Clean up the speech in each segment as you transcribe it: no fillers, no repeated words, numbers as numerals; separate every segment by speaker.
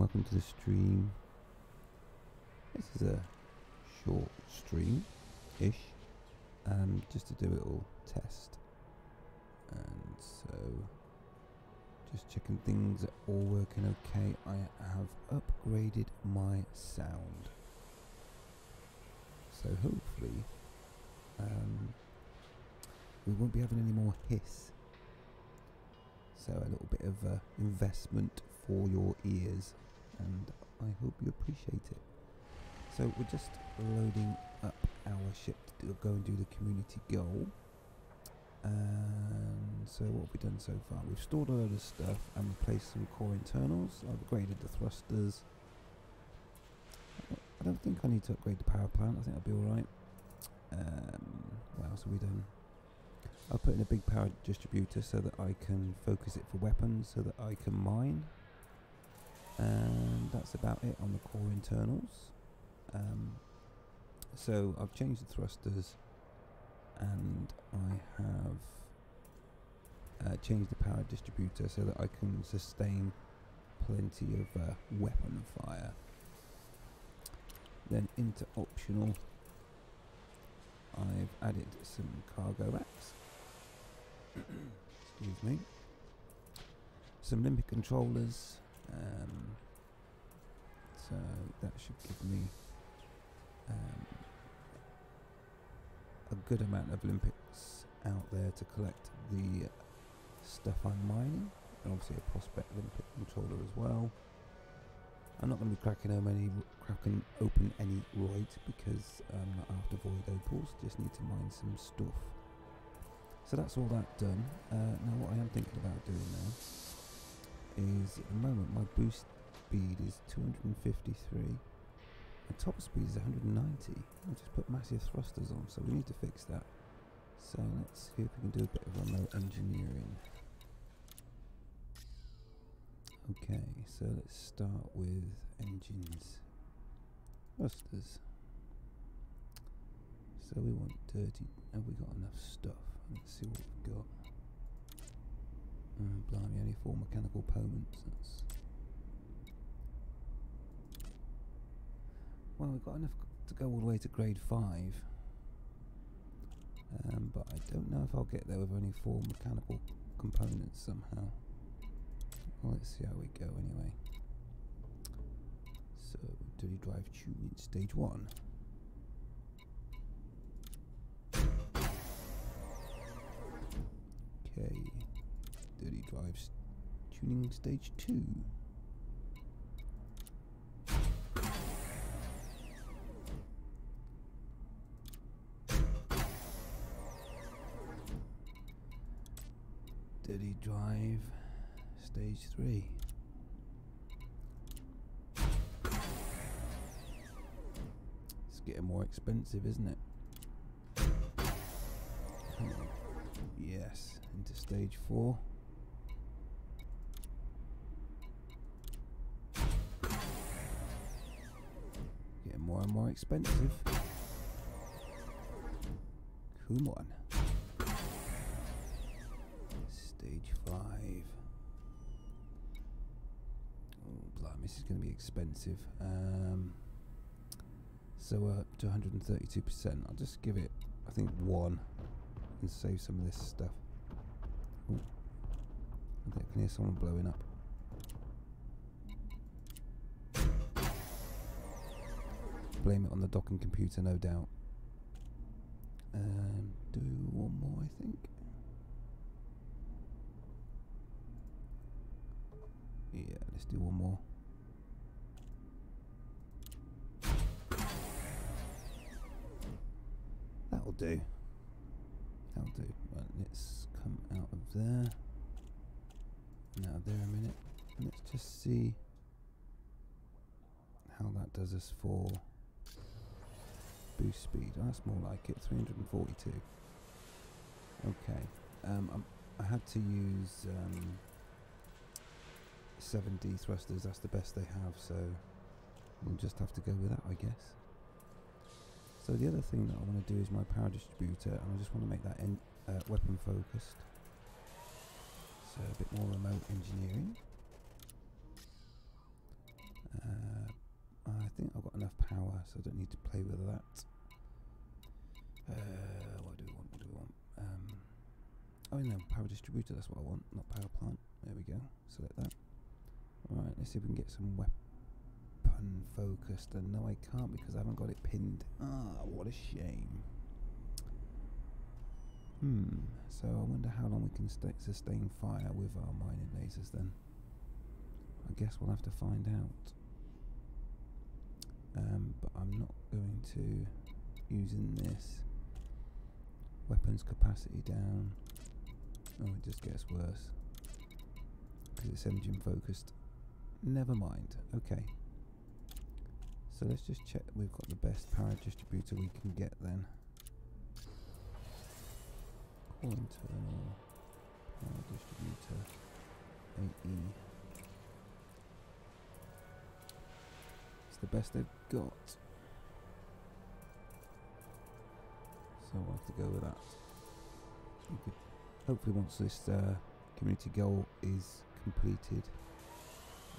Speaker 1: welcome to the stream. This is a short stream-ish, just to do a little test. And so, just checking things are all working okay. I have upgraded my sound. So hopefully, we won't be having any more hiss. So a little bit of investment for your ears, and I hope you appreciate it. So we're just loading up our ship to go and do the community goal. And so what have we done so far? We've stored a load of stuff and replaced some core internals. I've upgraded the thrusters. I don't think I need to upgrade the power plant. I think I'll be alright. What else have we done? I'll put in a big power distributor so that I can focus it for weapons, so that I can mine. And that's about it on the core internals. So I've changed the thrusters, and I have changed the power distributor so that I can sustain plenty of weapon fire. Then into optional, I've added some cargo racks. Excuse me. Some limpet controllers. So that should give me a good amount of limpets out there to collect the stuff I'm mining, and obviously a prospect limpet controller as well. I'm not going to be cracking open any roid because I'm not after void opals, just need to mine some stuff. So that's all that done. Now what I am thinking about doing now is, at the moment my boost speed is 253 and top speed is 190. I just put massive thrusters on, so we need to fix that. So let's see if we can do a bit of remote engineering. Okay, so let's start with engines. Thrusters. So we want dirty. Have we got enough stuff? Let's see what we've got. Blimey, only 4 mechanical components. That's well, we've got enough to go all the way to grade 5. But I don't know if I'll get there with only 4 mechanical components somehow. Well, let's see how we go anyway. So, dirty drive tuning stage 1. Okay, dirty drive tuning stage 2. Dirty drive stage 3. It's getting more expensive, isn't it? Come on. Yes, into stage 4. Getting more and more expensive. Come on. Stage 5. Oh, blimey, this is going to be expensive. So up to 132%. I'll just give it, I think, 1 and save some of this stuff. Ooh. I can hear someone blowing up. Blame it on the docking computer, no doubt. Do one more, I think. Yeah, let's do one more. That'll do. That'll do. Right, let's come out of there. Now there a minute. Let's just see how that does us for boost speed. Oh, that's more like it. 342. Okay. I had to use 7D thrusters. That's the best they have, so we'll just have to go with that, I guess. So the other thing that I want to do is my power distributor, and I just want to make that weapon focused. So a bit more remote engineering. I think I've got enough power, so I don't need to play with that. What do we want? What do we want? Oh no, power distributor, that's what I want, not power plant. There we go, select that. Alright, let's see if we can get some weapon focused. And no, I can't because I haven't got it pinned. Ah, what a shame. So I wonder how long we can sustain fire with our mining lasers then. I guess we'll have to find out. But I'm not going to using this. Weapons capacity down. Oh, it just gets worse because it's engine focused. Never mind. Okay. So let's just check we've got the best power distributor we can get then. Core internal power distributor 8E. It's the best they've got. So we'll have to go with that. We could hopefully once this community goal is completed,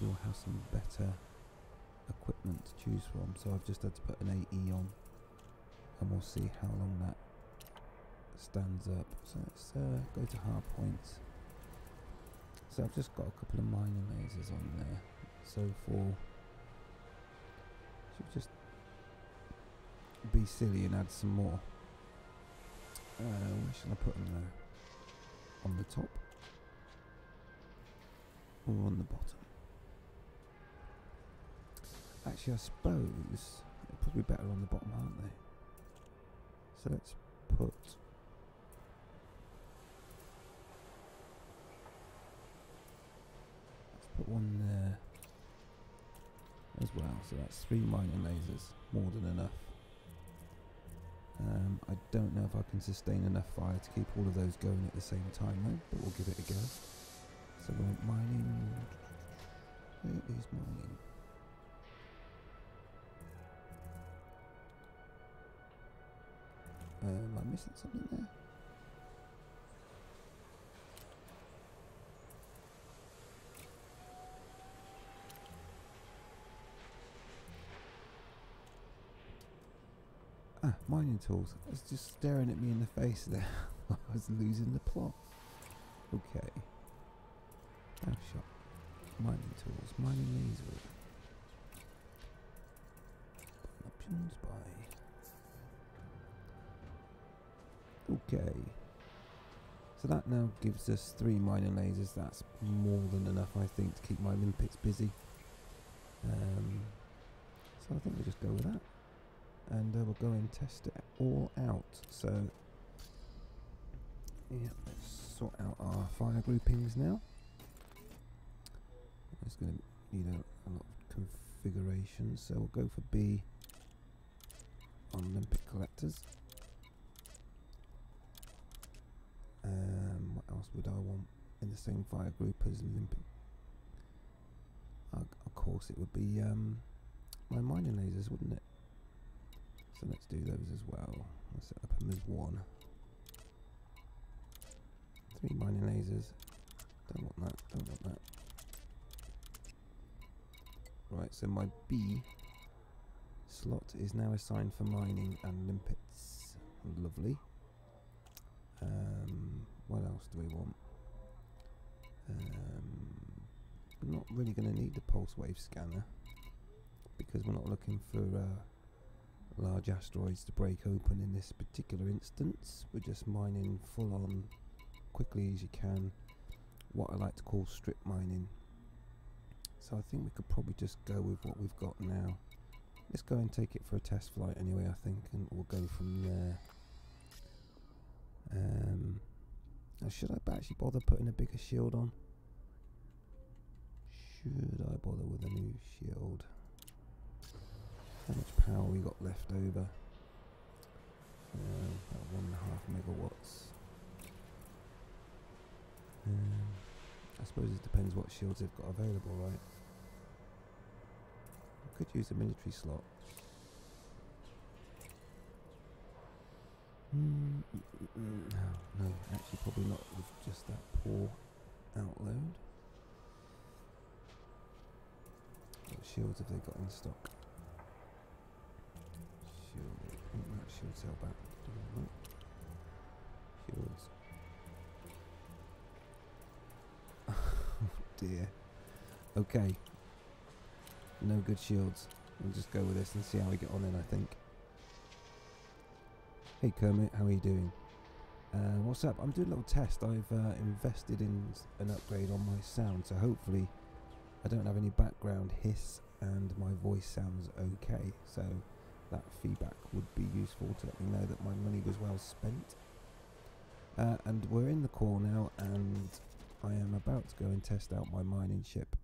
Speaker 1: we'll have some better equipment to choose from. So I've just had to put an AE on, and we'll see how long that stands up. So let's go to hard points. So I've just got a couple of mining lasers on there. So should just be silly and add some more. Where should I put them though? On the top or on the bottom? Actually, I suppose they're probably better on the bottom, aren't they? So let's put one there as well. So that's 3 mining lasers, more than enough. I don't know if I can sustain enough fire to keep all of those going at the same time though, but we'll give it a go. So we want mining. Where is mining? Am I missing something there? Ah, mining tools. It's just staring at me in the face there. I was losing the plot. Okay. Now shot. Mining tools. Mining laser. Options by. Okay. So that now gives us 3 mining lasers. That's more than enough, I think, to keep my limpets busy. So I think we'll just go with that. And we'll go and test it all out. So, yeah, let's sort out our fire groupings now. It's going to need a lot of configuration, so we'll go for B on limpet collectors. What else would I want in the same fire group as limpet? Of course, it would be my mining lasers, wouldn't it? So let's do those as well. I'll set up them as 1. 3 mining lasers. Don't want that, don't want that. Right, so my B slot is now assigned for mining and limpets. Lovely. What else do we want? We're not really going to need the pulse wave scanner because we're not looking for large asteroids to break open in this particular instance. We're just mining full on, quickly as you can, what I like to call strip mining. So I think we could probably just go with what we've got now. Let's go and take it for a test flight anyway, I think, and we'll go from there. Now should I actually bother putting a bigger shield on? Should I bother with a new shield? How much power we got left over? About 1.5 megawatts. I suppose it depends what shields they've got available, right? I could use a military slot. No, actually probably not with just that poor outload. What shields have they got in stock? Shield. Oh, that shield cell back. Shields. Oh dear. Okay. No good shields. We'll just go with this and see how we get on then, I think. Hey Kermit, how are you doing? What's up? I'm doing a little test. I've invested in an upgrade on my sound, so hopefully I don't have any background hiss and my voice sounds okay. So that feedback would be useful to let me know that my money was well spent. And we're in the core now, and I am about to go and test out my mining ship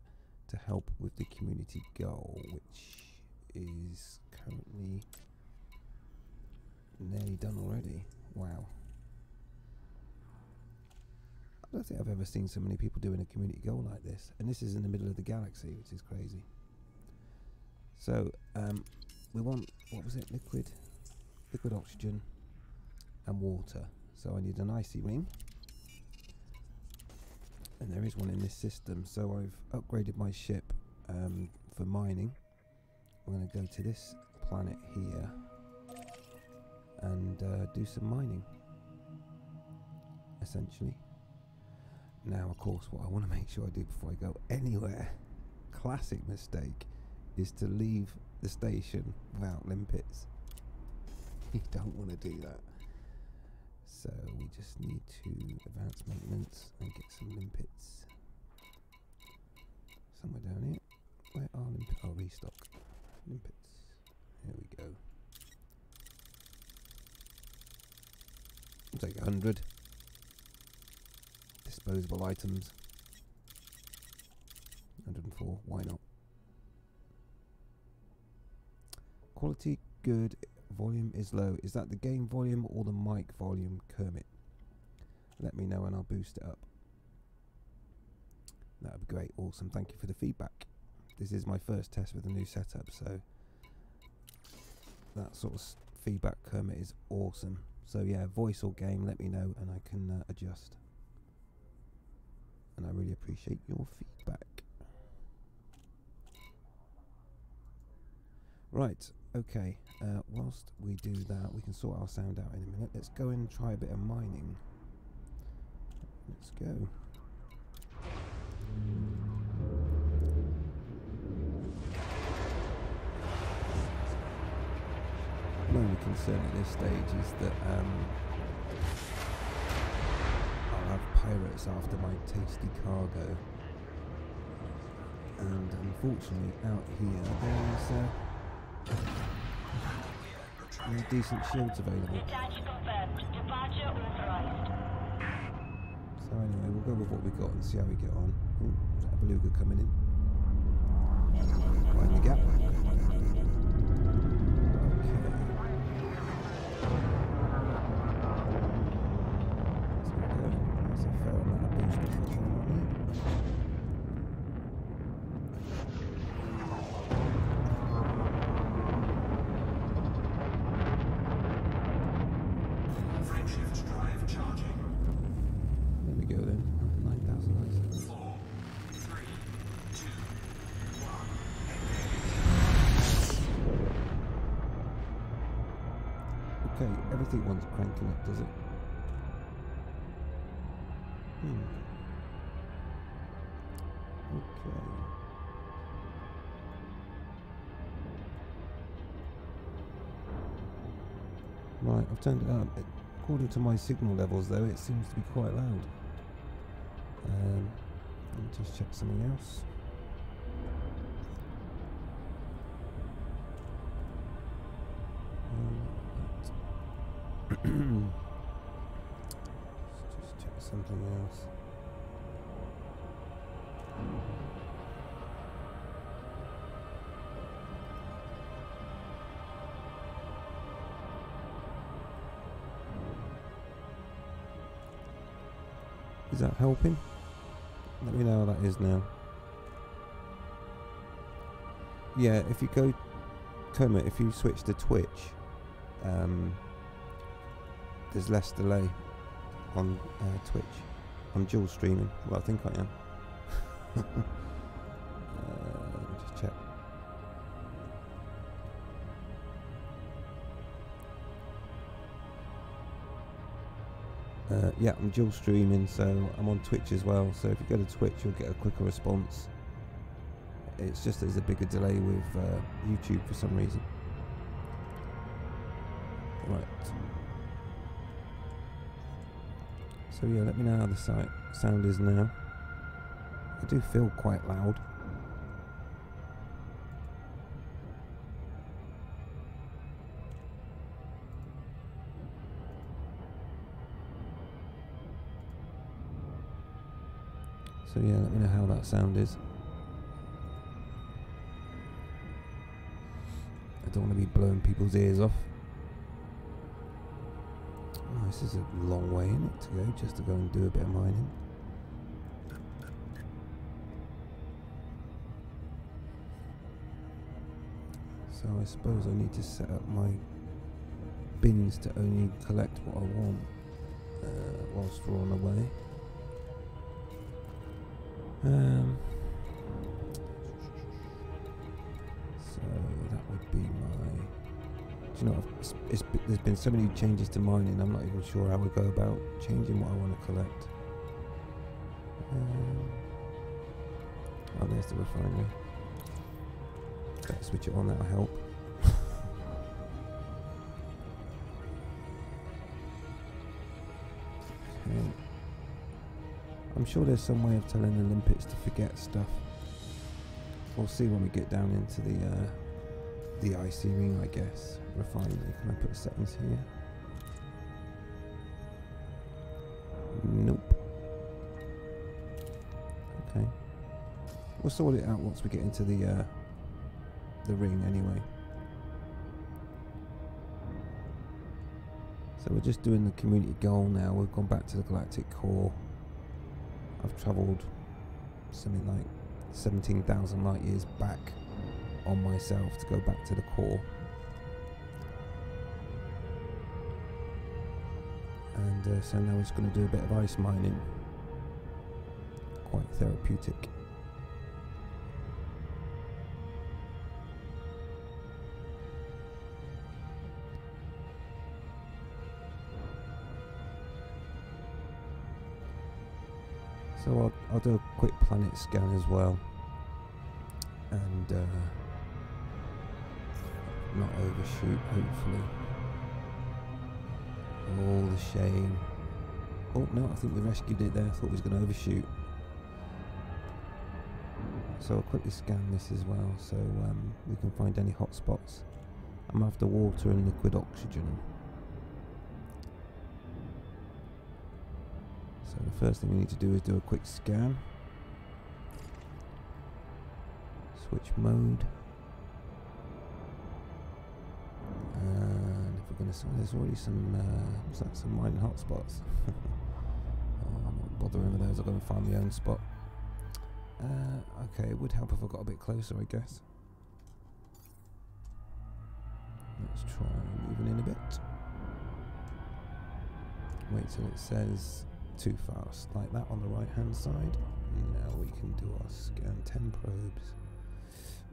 Speaker 1: to help with the community goal, which is currently nearly done already. Wow. I don't think I've ever seen so many people doing a community goal like this, and this is in the middle of the galaxy, which is crazy. So we want, what was it, liquid oxygen and water. So I need an icy ring, and there is one in this system. So I've upgraded my ship for mining. I'm going to go to this planet here and do some mining, essentially. Now, of course, what I want to make sure I do before I go anywhere, classic mistake, is to leave the station without limpets. You don't want to do that. So we just need to advance maintenance and get some limpets. Somewhere down here. Where are limpets? Oh, restock. Limpets. There we go. I'll take 100. Disposable items. 104, why not? Quality good, volume is low. Is that the game volume or the mic volume, Kermit? Let me know and I'll boost it up. That would be great, awesome. Thank you for the feedback. This is my first test with the new setup, so that sort of feedback, Kermit, is awesome. So yeah, voice or game, let me know and I can adjust. And I really appreciate your feedback. Right, okay, whilst we do that, we can sort our sound out in a minute. Let's go and try a bit of mining. Let's go. My only concern at this stage is that I'll have pirates after my tasty cargo. And unfortunately out here there's no decent shields available. So anyway, we'll go with what we got and see how we get on. Ooh, is that a beluga coming in? Right in the gap. Okay, everything wants cranking up, does it? Okay. Right, I've turned it up. According to my signal levels, though, it seems to be quite loud. Let me just check something else. Let's just check something else. Is that helping? Let me know how that is now. Yeah, if you go, Kermit, if you switch to Twitch, there's less delay on Twitch. I'm dual streaming. Well, I think I am. Let me just check. Yeah, I'm dual streaming, so I'm on Twitch as well. So if you go to Twitch, you'll get a quicker response. It's just there's a bigger delay with YouTube for some reason. Right. So yeah, let me know how the sound is now. I do feel quite loud. So yeah, let me know how that sound is. I don't want to be blowing people's ears off. Oh, this is a long way in it to go, just to go and do a bit of mining. So I suppose I need to set up my bins to only collect what I want whilst we're on the way. So that would be my... Do you know, there's been so many changes to mining, I'm not even sure how we go about changing what I want to collect. Oh, there's the refinery. Better switch it on, that'll help. Okay. I'm sure there's some way of telling Olympics to forget stuff. We'll see when we get down into the icy ring, I guess. Refinery. Can I put settings here? Nope. Okay. We'll sort it out once we get into the ring anyway. So we're just doing the community goal now. We've gone back to the galactic core. I've travelled something like 17,000 light years back on myself to go back to the core. And so now we're just going to do a bit of ice mining. Quite therapeutic. So I'll do a quick planet scan as well, and not overshoot, hopefully. Oh, the shame. Oh no, I think we rescued it there. I thought we was going to overshoot. So I'll quickly scan this as well, so we can find any hot spots. I'm after water and liquid oxygen. So the first thing we need to do is do a quick scan. Switch mode. And if we're going to... there's already some... what's that? Some mining hotspots. I'm not bothering with those. I'll go and find my own spot. Okay, it would help if I got a bit closer, I guess. Let's try moving in a bit. Wait till it says too fast, like that on the right hand side. Now we can do our scan. 10 probes.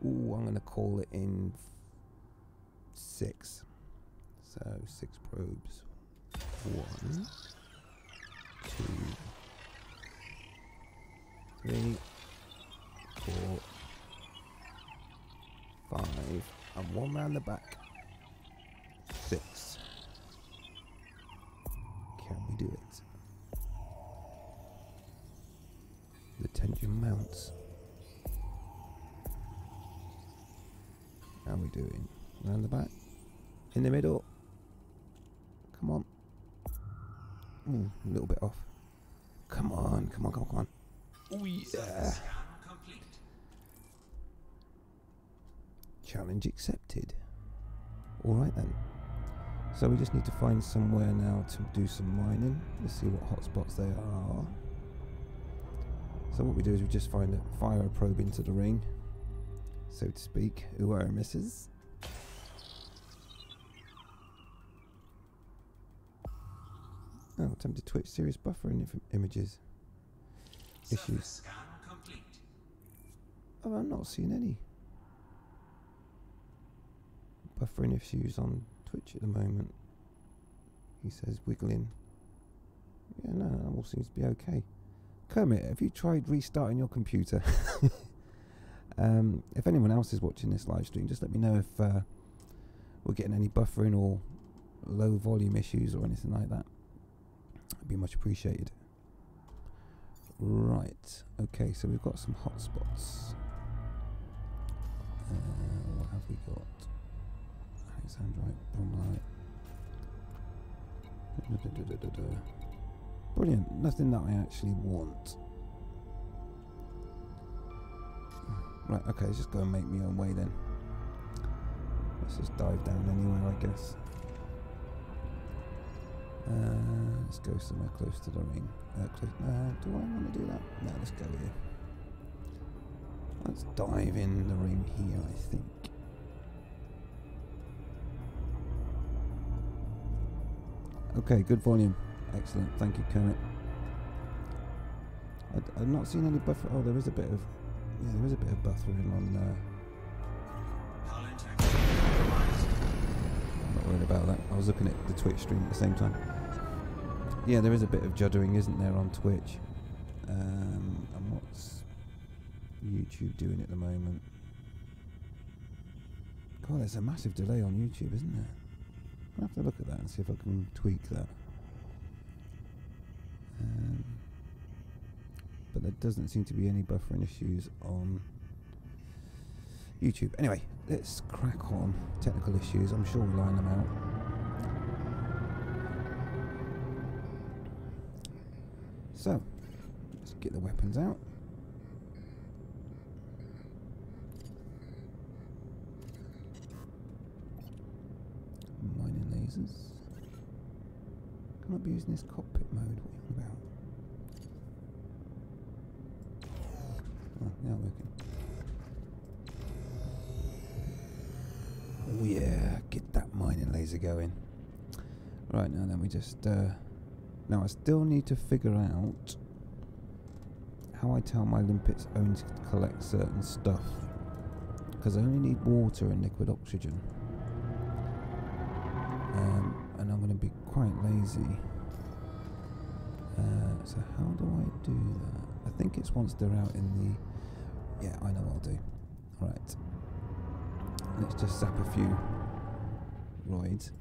Speaker 1: Ooh, I'm going to call it in 6. So 6 probes. 1, 2, 3, 4, 5, and 1 round the back. 6. Can we do it? The tension mounts. How are we doing? Round the back? In the middle? Come on. Ooh, a little bit off. Come on, come on, come on, come on. Oh yeah. Challenge accepted. Alright then. So we just need to find somewhere now to do some mining. Let's see what hotspots they are. So what we do is we just fire a probe into the ring, so to speak. Ooh, our misses. Oh, attempted Twitch serious buffering images. Issues. Oh, I'm not seeing any buffering issues on Twitch at the moment. He says wiggling. Yeah, no, that all seems to be okay. Kermit, have you tried restarting your computer? If anyone else is watching this live stream, just let me know if we're getting any buffering or low volume issues or anything like that. It'd be much appreciated. Right, okay, so we've got some hotspots. What have we got? Alexandrite, bromlite. Brilliant, nothing that I actually want. Right, okay, let's just go and make my own way then. Let's just dive down anywhere, I guess. Let's go somewhere close to the ring. Do I want to do that? No, let's go here. Let's dive in the ring here, I think. Okay, good volume. Excellent. Thank you, Kermit. I've not seen any buffer. Oh, there is a bit of... Yeah, there is a bit of buffering on... I'm not worried about that. I was looking at the Twitch stream at the same time. Yeah, there is a bit of juddering, isn't there, on Twitch? And what's YouTube doing at the moment? God, there's a massive delay on YouTube, isn't there? I'll have to look at that and see if I can tweak that. But there doesn't seem to be any buffering issues on YouTube. Anyway, let's crack on. Technical issues, I'm sure we'll line them out. So, let's get the weapons out. Mining lasers. Can I be using this cockpit mode? What are you on about? Oh, now working. Oh yeah, get that mining laser going. Right, now then we just... now I still need to figure out how I tell my limpets only to collect certain stuff. Because I only need water and liquid oxygen. And I'm going to be quite lazy. So how do I do that? I think it's once they're out in the... Yeah, I know what I'll do. Right. Let's just zap a few roids.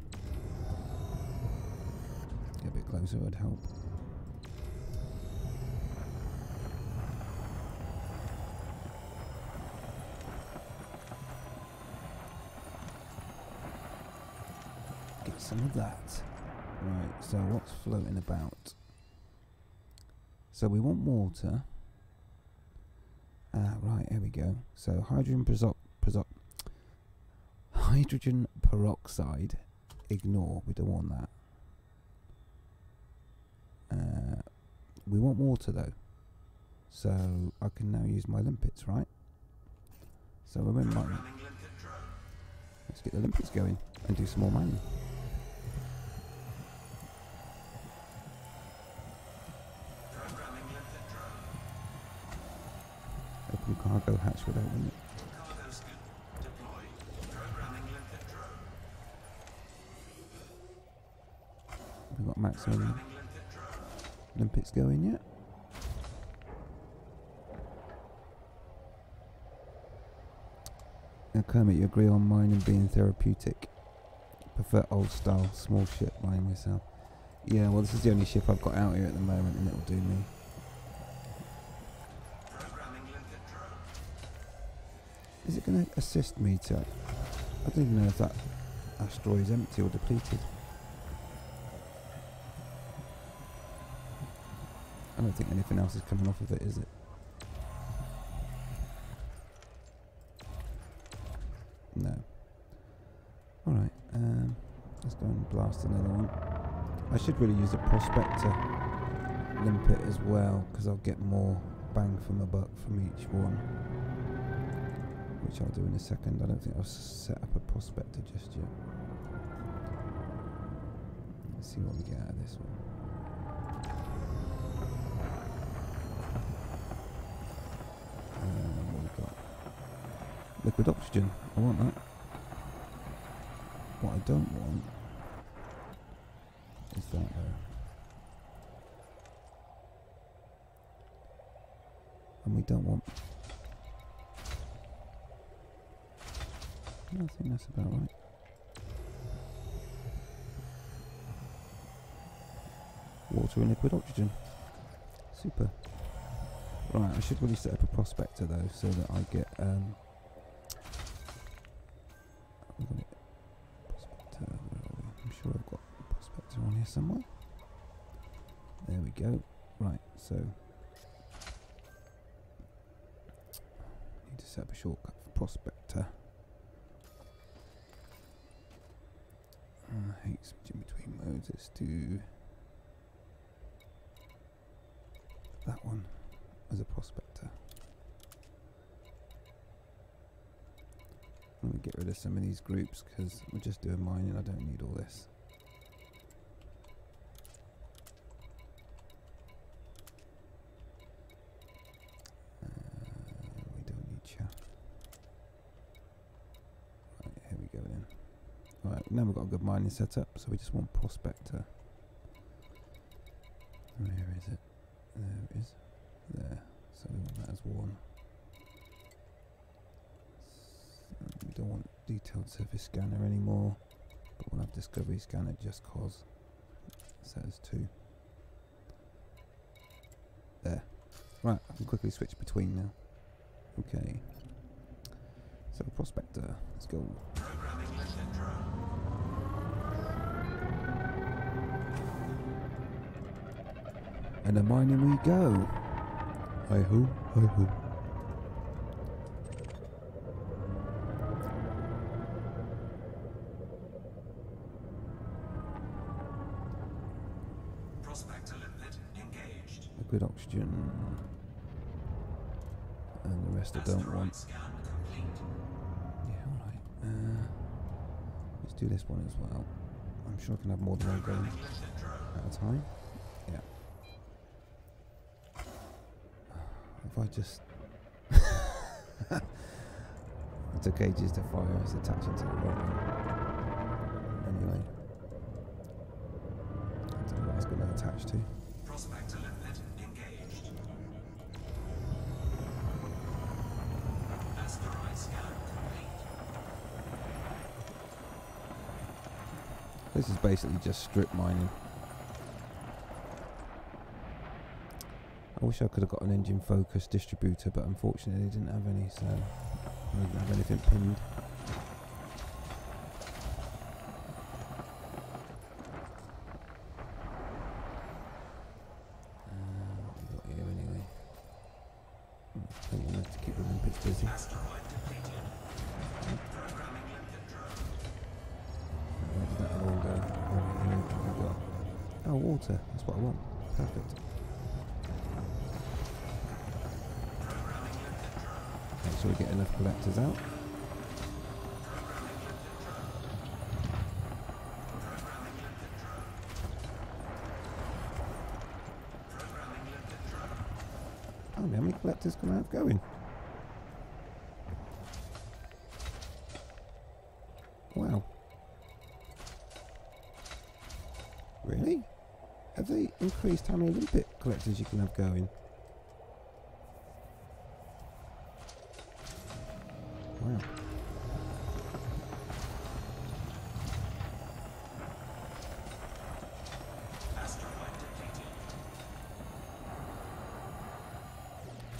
Speaker 1: Get a bit closer would help. Get some of that. Right, so what's floating about? So we want water. Right, here we go. So hydrogen peroxide. Ignore, we don't want that. We want water though. So I can now use my limpets, right? So we're in mining. Let's get the limpets going and do some more mining. Open cargo hatch without limit. We've got maximum limpets going yet. Now Kermit, you agree on mining being therapeutic? Prefer old style small ship mining myself. Yeah, well this is the only ship I've got out here at the moment and it'll do me. Is it going to assist me to... I don't even know if that asteroid is empty or depleted. I don't think anything else is coming off of it, is it? No. Alright, let's go and blast another one. I should really use a prospector limpet as well, because I'll get more bang for my buck from each one. Which I'll do in a second. I don't think I've set up a prospector just yet. Let's see what we get out of this one. What we got? Liquid oxygen. I want that. What I don't want is that And we don't want... I think that's about right. Water and liquid oxygen. Super. Right, I should really set up a prospector though, so that I get prospector, where are we? I'm sure I've got a prospector on here somewhere. There we go. Right, so need to set up a shortcut for prospector. I hate switching between modes. Let's do that one as a prospector. Let me get rid of some of these groups because we're just doing mining. I don't need all this. We don't need chaff. Right, here we go then. Right, now we've got a good mining setup, so we just want prospector. Where is it? There it is. There. So we want that as 1. So we don't want detailed surface scanner anymore, but we'll have discovery scanner just cause. Set as 2. There. Right, I can quickly switch between now. Okay. So prospector, let's go. And a mining we go. Hi ho, hi ho.
Speaker 2: Prospector limpet engaged.
Speaker 1: Liquid oxygen. And the rest I don't want.
Speaker 2: Scan complete.
Speaker 1: Yeah, alright. Let's do this one as well. I'm sure I can have more than one going at a time. Yeah. If I just... It's okay just to fire, it's attaching to the wrong one. Anyway. I don't know what it's going to attach to.
Speaker 2: Prospector limpet engaged. Asteroid scan complete.
Speaker 1: This is basically just strip mining. I wish I could have got an engine focus distributor, but unfortunately I didn't have any, so I didn't have anything pinned. What have we got here anyway? Plenty enough to keep the limpets busy.
Speaker 2: Asteroid depleted. Programming limpet drone.
Speaker 1: Where did that all go? Over here, what have we got? Oh, water. That's what I want. Perfect. Make sure we get enough collectors out. Oh, how many collectors can I have going? Wow. Really? Have they increased how many limpet collectors you can have going? Wow.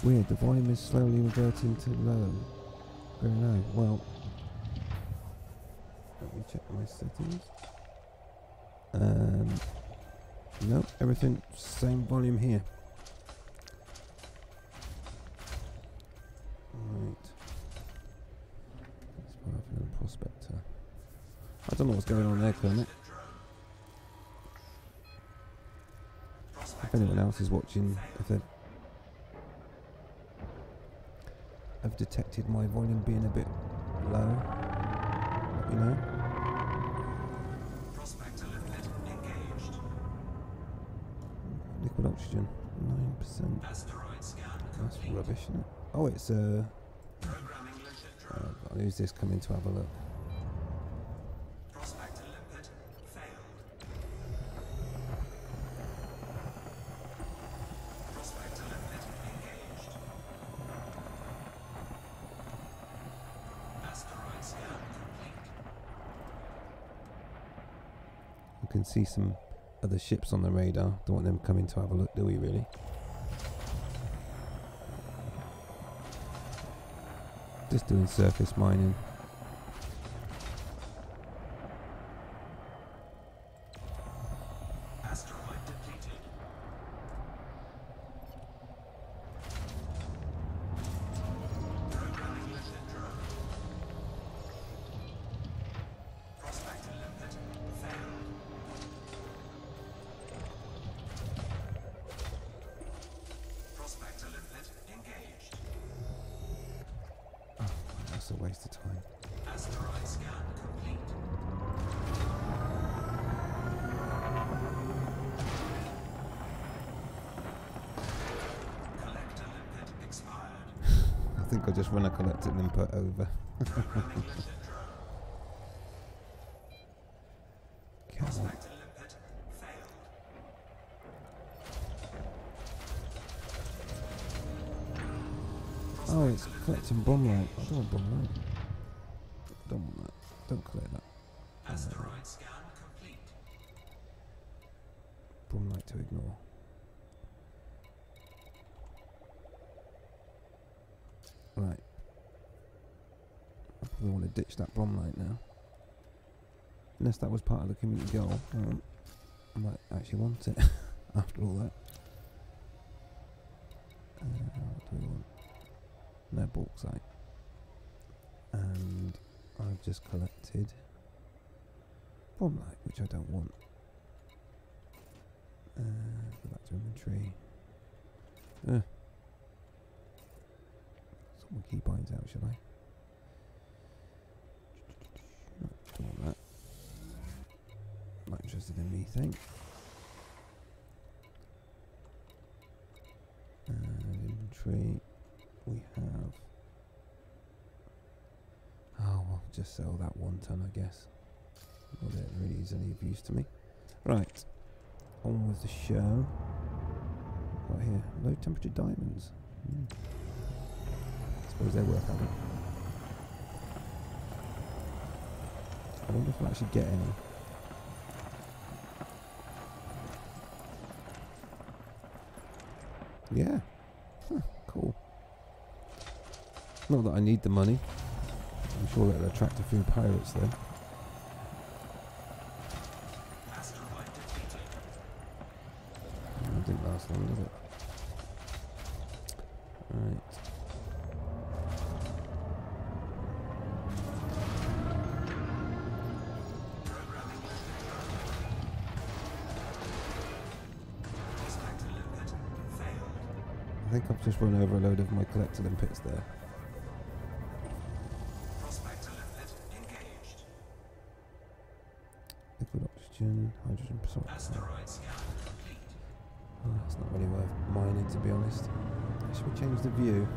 Speaker 1: Weird, the volume is slowly reverting to low. Very low. Well, let me check my settings. No, everything same volume here. Right. Let's put up another prospector. I don't know what's going on there, Kermit. If anyone else is watching, if they've detected my volume being a bit low, let me know. Liquid oxygen, 9%. That's rubbish, isn't it? Oh, it's who's this coming to have a look? can see some other ships on the radar. Don't want them coming to have a look, do we really? Just doing surface mining.
Speaker 2: Asteroid depleted. Programming lifted drone. Prospector limpet failed. Prospector limpet engaged.
Speaker 1: That's a waste of time.
Speaker 2: Asteroid scan complete. Collector limpet expired.
Speaker 1: I think I just run a collector limpet over.
Speaker 2: Programming lifted drone.
Speaker 1: Okay.
Speaker 2: Prospector limpet failed.
Speaker 1: Oh, it's collecting bromlite. I don't want bromlite. Don't want that. Don't collect that.
Speaker 2: Asteroid scan complete.
Speaker 1: Bromlite to ignore. Right. I probably want to ditch that bromlite now. Unless that was part of the community goal. I might actually want it after all that. What do we want? No bauxite. And I've just collected bromlite, which I don't want. Go back to inventory. Sort my keybinds out, shall I? No, don't want that. Not interested in methane. And inventory, we have. Oh, well, just sell that 1 ton, I guess. Not that it really is any of use to me. Right, on with the show. Got here low temperature diamonds. Suppose they're worth having. I wonder if I actually get any. Yeah. Huh, cool. Not that I need the money. I'm sure it'll attract a few pirates though.
Speaker 2: Asteroid defeated.
Speaker 1: It didn't last long, did it? Right.
Speaker 2: Programming lifted drone. Prospector limpet failed.
Speaker 1: I think I've just run over a load of my collector limpets there.
Speaker 2: Prospector limpet engaged.
Speaker 1: Liquid oxygen, hydrogen sulfide.
Speaker 2: Asteroid scan complete.
Speaker 1: Oh, that's not really worth mining, to be honest. Should we change the view?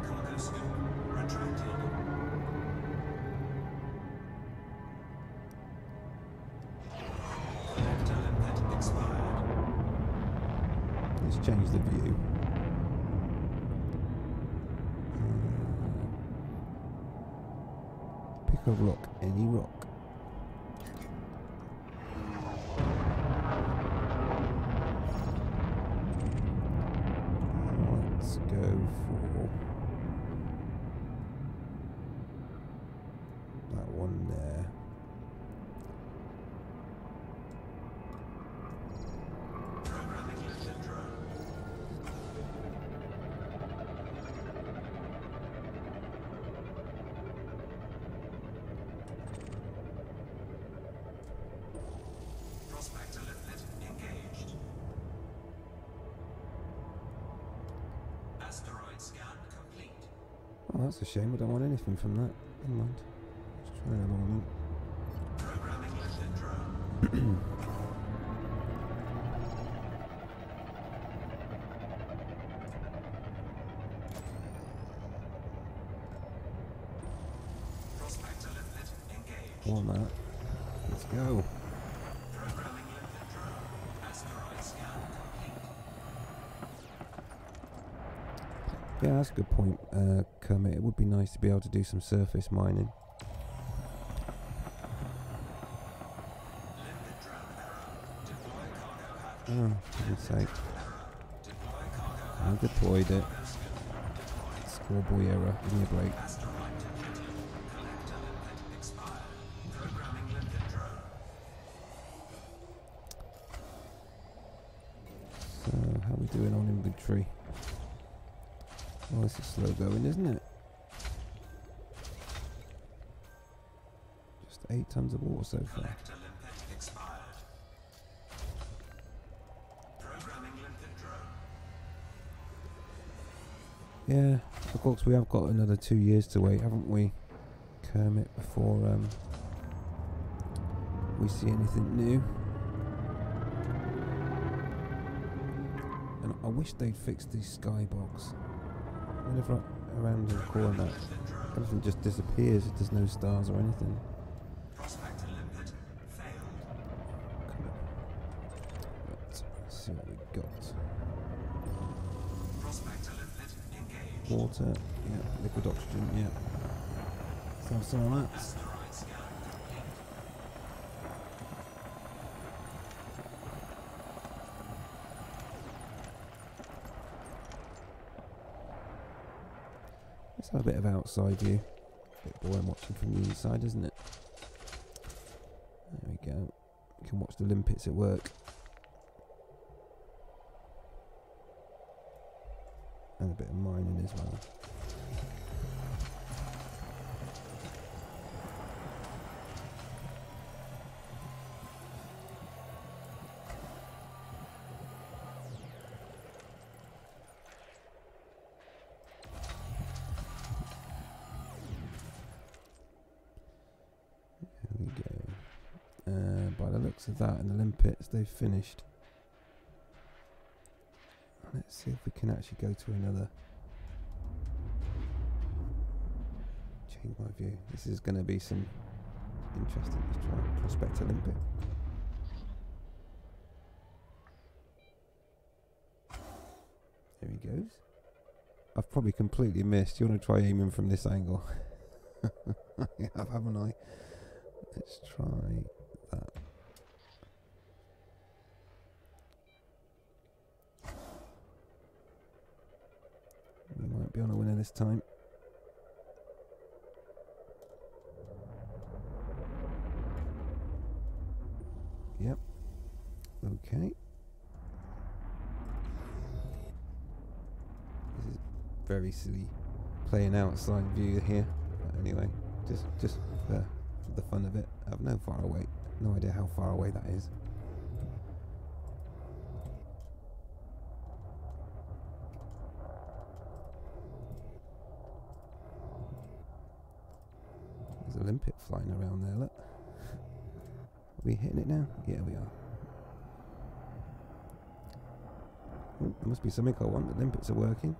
Speaker 2: Cargo scoop retracted. Collector limpet expired.
Speaker 1: Let's change the view. Pick a rock, any rock. Let's go for that one there.
Speaker 2: Programming lifted drone. Prospector limpet engaged. Asteroid scan complete.
Speaker 1: Oh, that's a shame. I don't want anything from that. Never mind. Let's try along.
Speaker 2: Programming lifted drone. Prospector limpet engaged.
Speaker 1: On that. Let's go.
Speaker 2: Programming lifted drone. Asteroid scan complete.
Speaker 1: Yeah, that's a good point, Kermit. It would be nice to be able to do some surface mining. Oh, for goodness sake. I deployed it. Scoreboy error. Give me a break. So, how are we doing on inventory? Oh, this is slow going, isn't it? Just 8 tons of water so far. Yeah, of course we have got another 2 years to wait, haven't we, Kermit, before we see anything new. And I wish they'd fix the skybox. Whenever around the corner, everything just disappears. There's no stars or anything. Right, let's see what we got. Water, yeah. Liquid oxygen, yeah. Let's have some of that. Let's have a bit of outside view. A bit boring watching from the inside, isn't it? There we go. You can watch the limpets at work. And a bit of mining as well. There we go. By the looks of that and the limpets, they've finished. Let's see if we can actually go to another. Change my view. This is going to be some interesting. Let's try and prospect a limpet. There he goes. I've probably completely missed. You want to try aiming from this angle? I have, haven't I? Let's try that. We might be on a winner this time. Yep. Okay. This is very silly playing outside view here. But anyway, just for the fun of it. I have no idea how far away that is. There's a limpet flying around there, look. Are we hitting it now? Yeah, we are. Oh, there must be something I want. The limpets are working.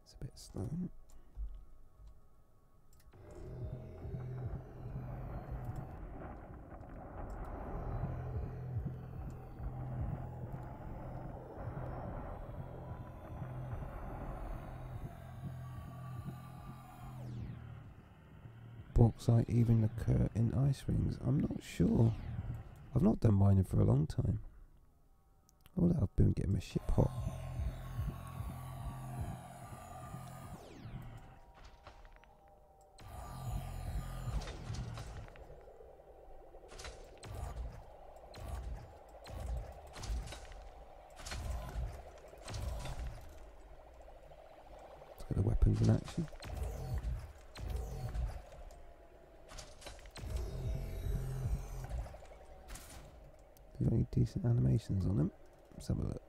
Speaker 1: It's a bit slow, isn't it? Bauxite even occur in ice rings? I'm not sure. I've not done mining for a long time. All that I've been getting my ship hot. Let's get the weapons in action. Any decent animations on them? Let's have a look.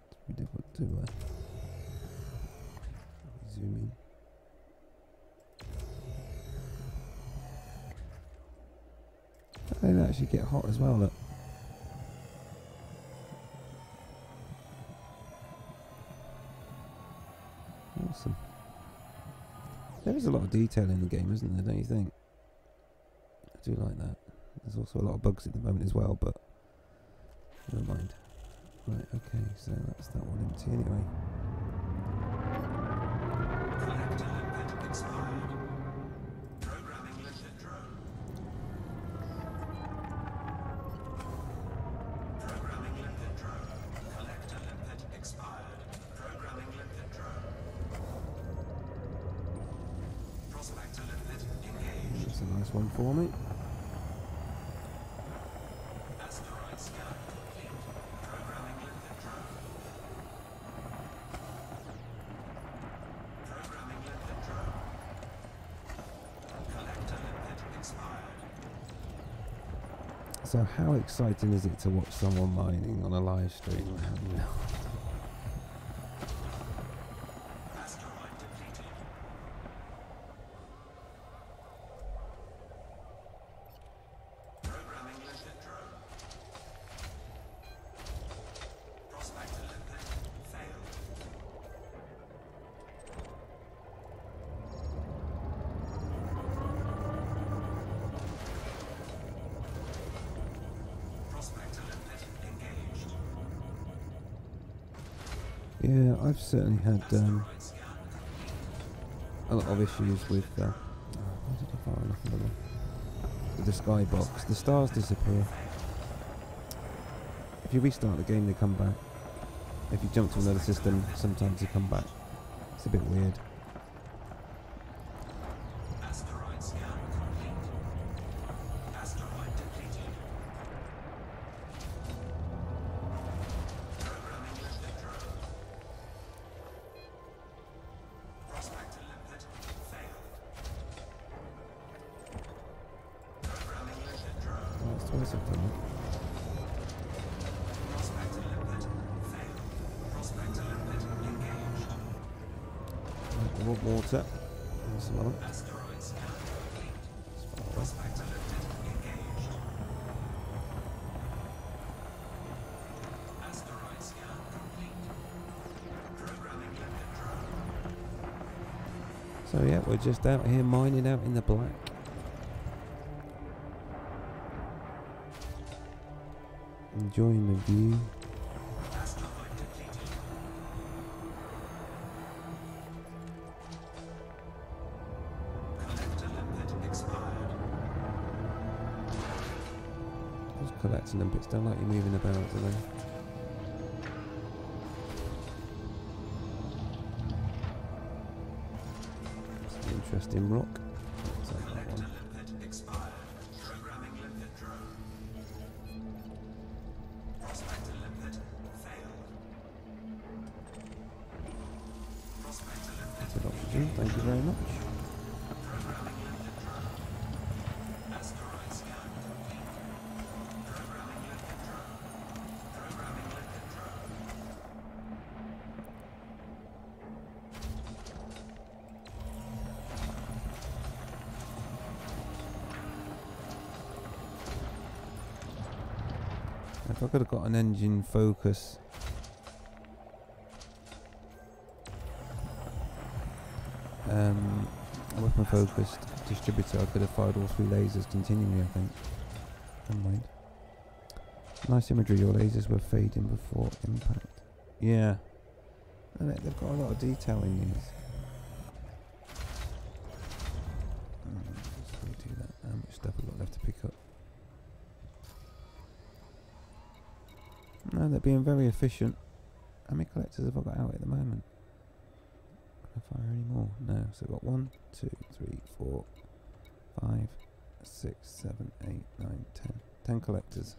Speaker 1: It's pretty difficult to zoom in. They actually get hot as well, look. Awesome. There is a lot of detail in the game, isn't there, don't you think? I do like that. There's also a lot of bugs at the moment as well, but Never mind. Right, okay, so that's that one empty anyway.
Speaker 2: Collector limpet expired. Programming limpet drone. Programming limpet drone. Collector limpet expired. Programming limpet drone. Prospector limpet engaged.
Speaker 1: That's a nice one for me.
Speaker 2: Asteroid scan complete. Programming limpet drone. Programming limpet drone. Collector limpet expired.
Speaker 1: So how exciting is it to watch someone mining on a live stream?
Speaker 2: Asteroid depleted. Programming limpet drone. Prospector limpet failed. Prospector limpet engaged.
Speaker 1: Yeah, I've certainly had
Speaker 2: Asteroid scan complete.
Speaker 1: a lot of issues with why did I fire enough of them? With the skybox. The stars disappear. If you restart the game, they come back. If you jump to another system, sometimes they come back. It's a bit weird.
Speaker 2: Asteroid scan complete. Asteroid depleted. Programming limpet drone. Prospector limpet failed. Programming limpet drone.
Speaker 1: Oh, it's twice I've done it.
Speaker 2: Prospector limpet failed. Prospector limpet engaged.
Speaker 1: Right, more water. There's some other.
Speaker 2: Asteroid scan complete.
Speaker 1: It's far away.
Speaker 2: Prospector limpet engaged. Asteroid scan complete. Programming limpet drone.
Speaker 1: So yeah, we're just out here mining out in the black. Enjoying the view.
Speaker 2: Asteroid depleted. Collector limpet expired.
Speaker 1: Just collecting them bits. Don't like you moving about, do they? It's an interesting rock. Let's have that
Speaker 2: Collector
Speaker 1: one.
Speaker 2: limpet expired. Programming limpet drone. Prospector limpet failed. Prospector limpet
Speaker 1: Good oxygen. Thank you very much.
Speaker 2: programming limpet drone. Asteroid scan complete. Programming limpet drone. Programming limpet drone.
Speaker 1: If I could have got an engine focus. A weapon focused distributor, I could have fired all three lasers continually, I think. Never mind. Nice imagery, your lasers were fading before impact. Yeah. They've got a lot of detail in these. Let's go do that. How much stuff I've got left to pick up? No, they're being very efficient. How many collectors have I got out at the moment? Can I fire any more? No. So I've got 1, 2, 3, 4, 5, 6, 7, 8, 9, 10. 10 collectors.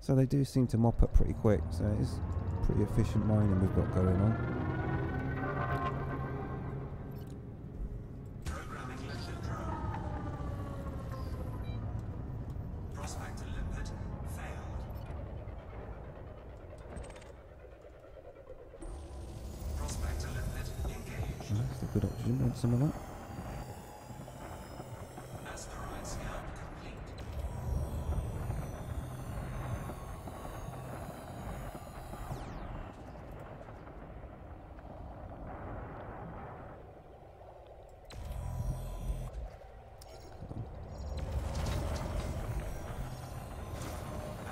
Speaker 1: So they do seem to mop up pretty quick. So it is pretty efficient mining we've got going on.
Speaker 2: Programming limpet drone. Prospector limpet failed. Prospector limpet engaged.
Speaker 1: That's a good oxygen. Want some of that?
Speaker 2: Asteroid scan complete.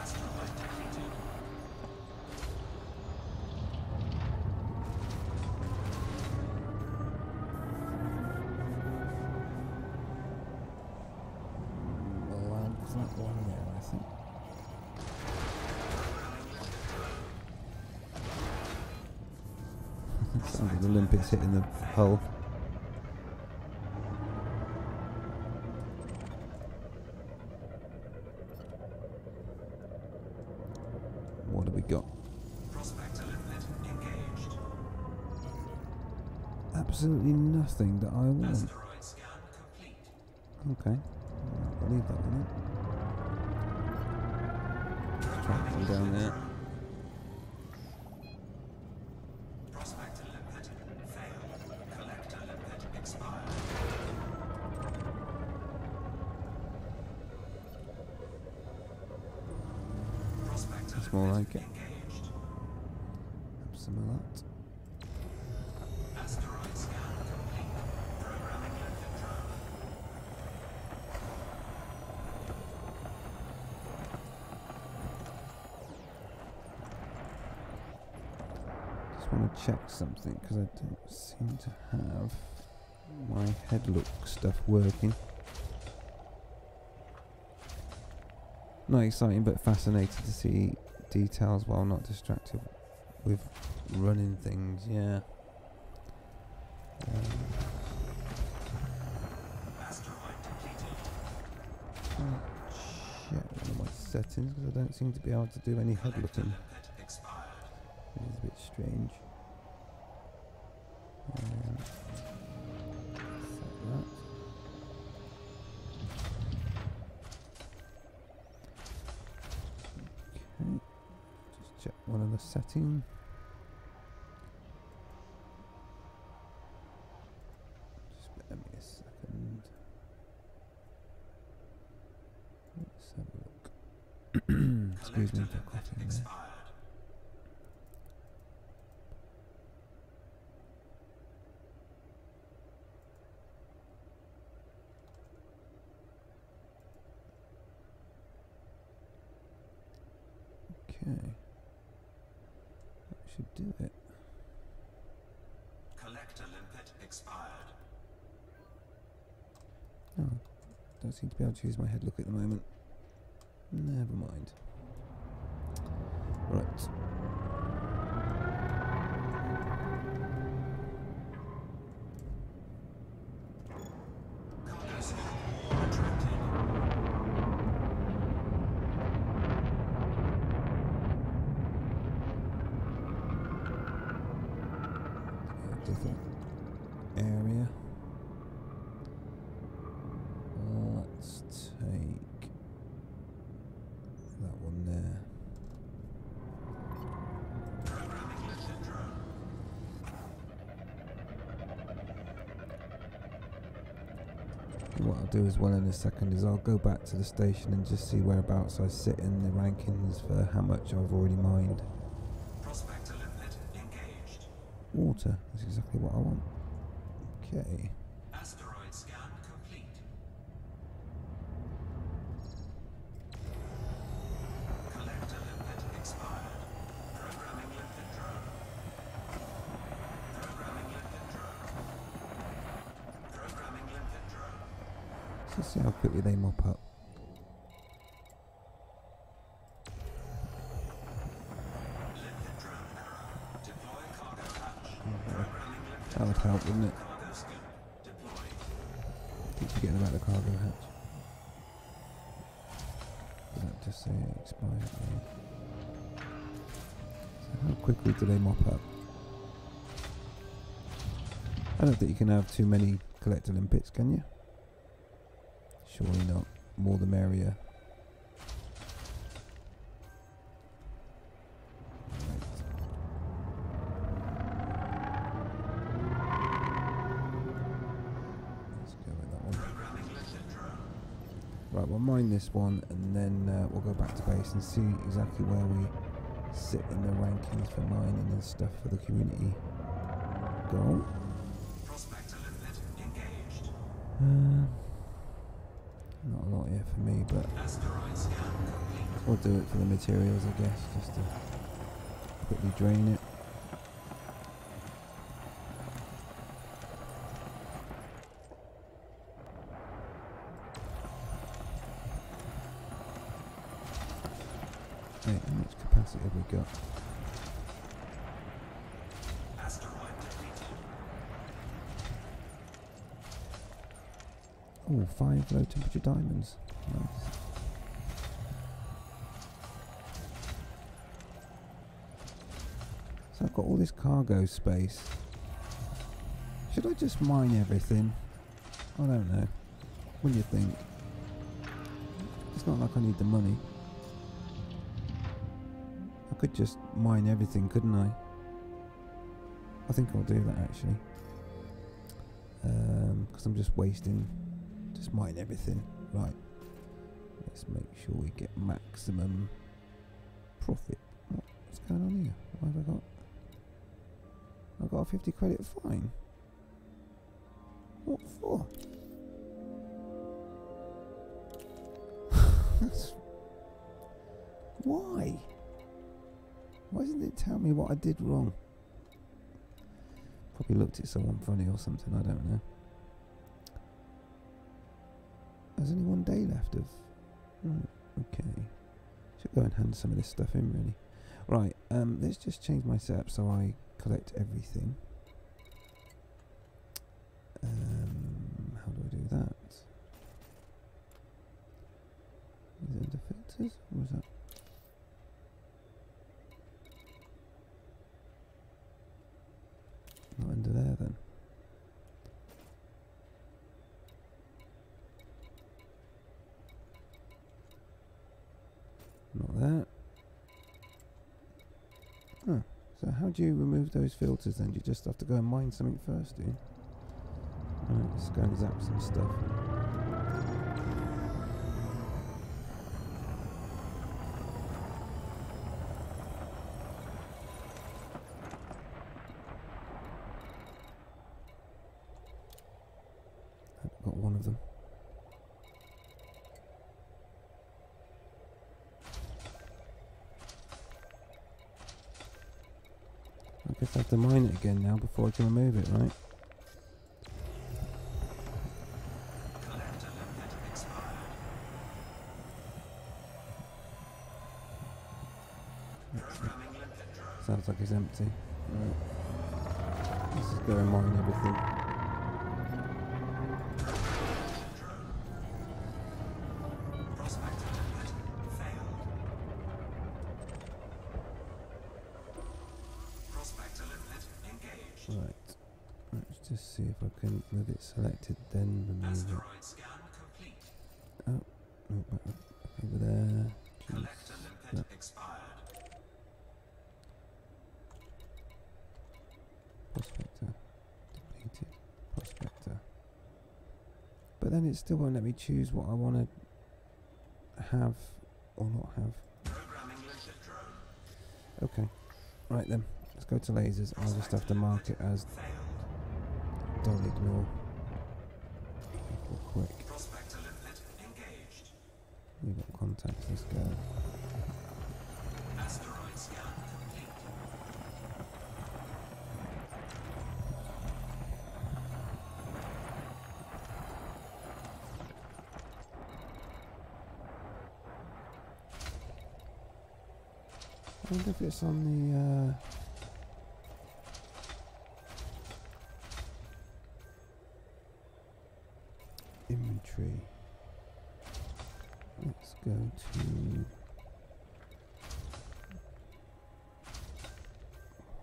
Speaker 2: Asteroid depleted.
Speaker 1: that one there, I think. Sound of the limpets hitting the hull. What do we got?
Speaker 2: Prospector limpet engaged.
Speaker 1: Absolutely nothing that I want.
Speaker 2: Asteroid scan complete.
Speaker 1: Okay. I'll leave that one. Track them down there.
Speaker 2: Prospector limpet failed. Collector limpet expired. Prospector
Speaker 1: That's more like it.
Speaker 2: engaged.
Speaker 1: Have some of that.
Speaker 2: Asteroid scan complete. Programming limpet drone.
Speaker 1: Just want to check something because I don't seem to have my headlock stuff working. Not exciting, but fascinating to see details while not distracted with running things. Yeah.
Speaker 2: Asteroid depleted.
Speaker 1: Check one of my settings because I don't seem to be able to do any head
Speaker 2: Collector
Speaker 1: looking.
Speaker 2: limpet expired.
Speaker 1: It is a bit strange. Set that. Okay. Just check one other setting. Just bear me a second. Let's have a look. Excuse me for
Speaker 2: Collector
Speaker 1: coughing
Speaker 2: limpet
Speaker 1: there.
Speaker 2: expired.
Speaker 1: Okay. That should do it.
Speaker 2: Collector limpet expired.
Speaker 1: Oh, don't seem to be able to use my head look at the moment. Never mind. Right.
Speaker 2: Cargo scope retracted.
Speaker 1: Different area. Let's take that one there.
Speaker 2: Programming limpet drone.
Speaker 1: What I'll do as well in a second is I'll go back to the station and just see whereabouts I sit in the rankings for how much I've already mined.
Speaker 2: Prospector limpet engaged.
Speaker 1: Water, that's exactly what I want. Okay.
Speaker 2: Asteroid scan complete. Collector limpet expired. Programming limpet drone. Programming limpet drone. Programming limpet drone.
Speaker 1: Let's see how quickly they mop up.
Speaker 2: Limpet drone error. Deploy cargo hatch. Programming limpet
Speaker 1: That would help, wouldn't it?
Speaker 2: cargo scope deployed.
Speaker 1: Keep forgetting about the cargo hatch. Did that just say it expired? Yeah. So how quickly do they mop up? I don't think you can have too many collector limpets, can you? Surely not. More the merrier. Right. Let's go with that one.
Speaker 2: Programming limpet drone.
Speaker 1: Right, we'll mine this one and then we'll go back to base and see exactly where we sit in the rankings for mining and stuff for the community. Go.
Speaker 2: Prospector limpet engaged.
Speaker 1: Not a lot here for me, but
Speaker 2: Asteroid scan complete.
Speaker 1: we'll do it for the materials, I guess, just to quickly drain it. Hey, how much capacity have we got?
Speaker 2: Asteroid depleted.
Speaker 1: Oh, 5 low temperature diamonds. Nice. So I've got all this cargo space. Should I just mine everything? I don't know. What do you think? It's not like I need the money. I could just mine everything, couldn't I? I think I'll do that actually. Because I'm just wasting. Just mine everything. Right. Let's make sure we get maximum profit. What's going on here? What have I got? I've got a 50 credit fine. What for? Why? Why doesn't it tell me what I did wrong? Probably looked at someone funny or something, I don't know. There's only 1 day left of... Right, okay. Should go and hand some of this stuff in, really. Right, let's just change my setup so I collect everything. How do I do that? Is it under filters? Or was that? Not under there then. Not that. Oh, so how do you remove those filters then? Do you just have to go and mine something first, do you? Right, let's go and zap some stuff. I've got one of them. I guess I have to mine it again now before I can remove it, right?
Speaker 2: Collector limit expired. Programming limpet drone.
Speaker 1: Sounds like it's empty. Right. Let's just go and mine everything.
Speaker 2: Prospector limit failed. Prospector limit engaged.
Speaker 1: Right. Let's just see if I can, with it selected, then remove it.
Speaker 2: Asteroid scan complete.
Speaker 1: Oh, back over there.
Speaker 2: Collector limpet expired.
Speaker 1: Prospector. Depleted. Prospector. But then it still won't let me choose what I want to have or not have.
Speaker 2: Programming limpet drone
Speaker 1: Okay. Right then. Let's go to lasers. I'll just have to mark it as
Speaker 2: failed.
Speaker 1: don't ignore. Equal quick.
Speaker 2: Prospector limpet engaged.
Speaker 1: We've got contacts. Let's go.
Speaker 2: Asteroid scan complete.
Speaker 1: I wonder if it's on the inventory. Let's go to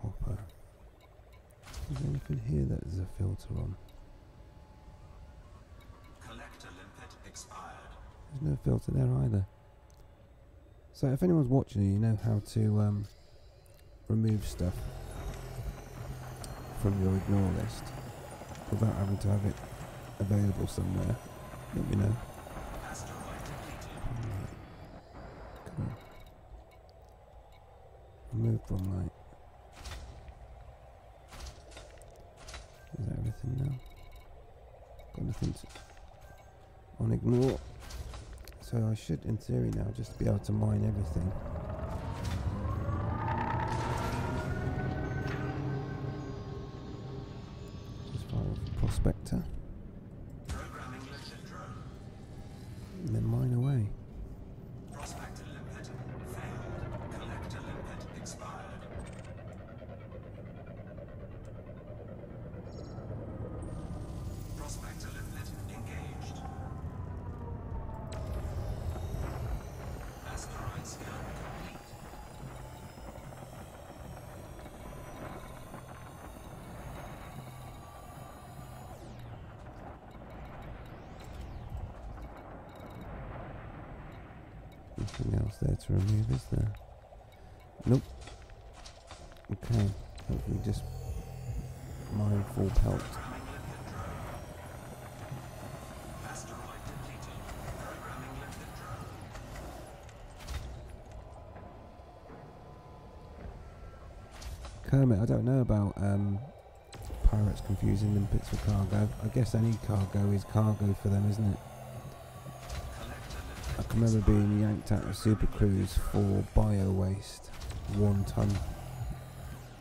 Speaker 1: hopper. Is there anything here that there's a filter on?
Speaker 2: Collector limpet expired.
Speaker 1: There's no filter there either. So if anyone's watching, you know how to remove stuff from your ignore list without having to have it available somewhere, let me know.
Speaker 2: Asteroid depleted.
Speaker 1: Come on. Remove from light. Is that everything now? Got nothing to on ignore. So I should, in theory now, just be able to mine everything. Just fire off the prospector.
Speaker 2: Programming limpet drone.
Speaker 1: And then mine away.
Speaker 2: Prospector limpet failed.
Speaker 1: Nothing else there to remove, is there? Nope. Okay, hopefully just mine full pelt.
Speaker 2: Asteroid depleted. Programming limpet drone.
Speaker 1: Kermit, I don't know about pirates confusing limpets for cargo. I guess any cargo is cargo for them, isn't it? I can remember being yanked out of Super Cruise for bio waste, 1 ton,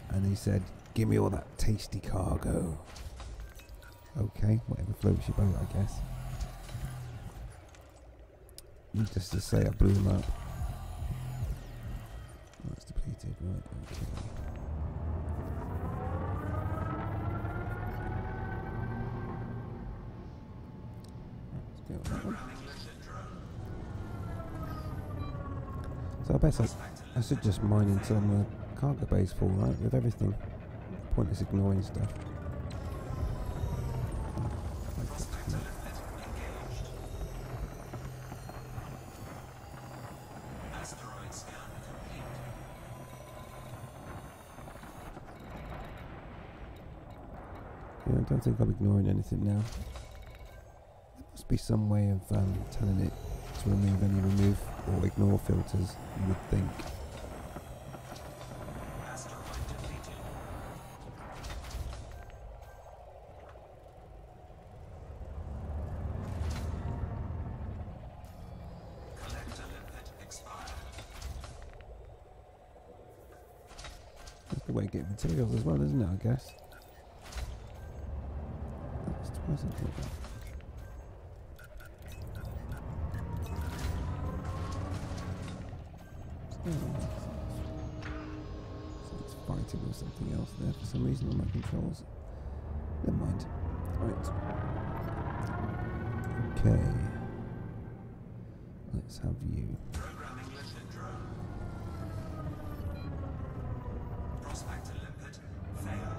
Speaker 1: and he said, "Give me all that tasty cargo." Okay, whatever floats your boat, I guess. Needless to say, I blew him up. That's depleted, right? Okay. Let's go with that one. So I guess I should just mine until my cargo bay's full, right? With everything. Pointless ignoring stuff.
Speaker 2: Asteroid scan complete.
Speaker 1: Yeah, I don't think I'm ignoring anything now. There must be some way of telling it to remove any remove or ignore filters, you would think.
Speaker 2: Asteroid depleted. Collector limpet expired.
Speaker 1: That's the way to get materials as well, isn't it, I guess? That's twice I did that. So it's fighting with something else there for some reason on my controls. Never mind. Right. Okay. Let's have you.
Speaker 2: Programming limpet drone. Prospector limpet failed.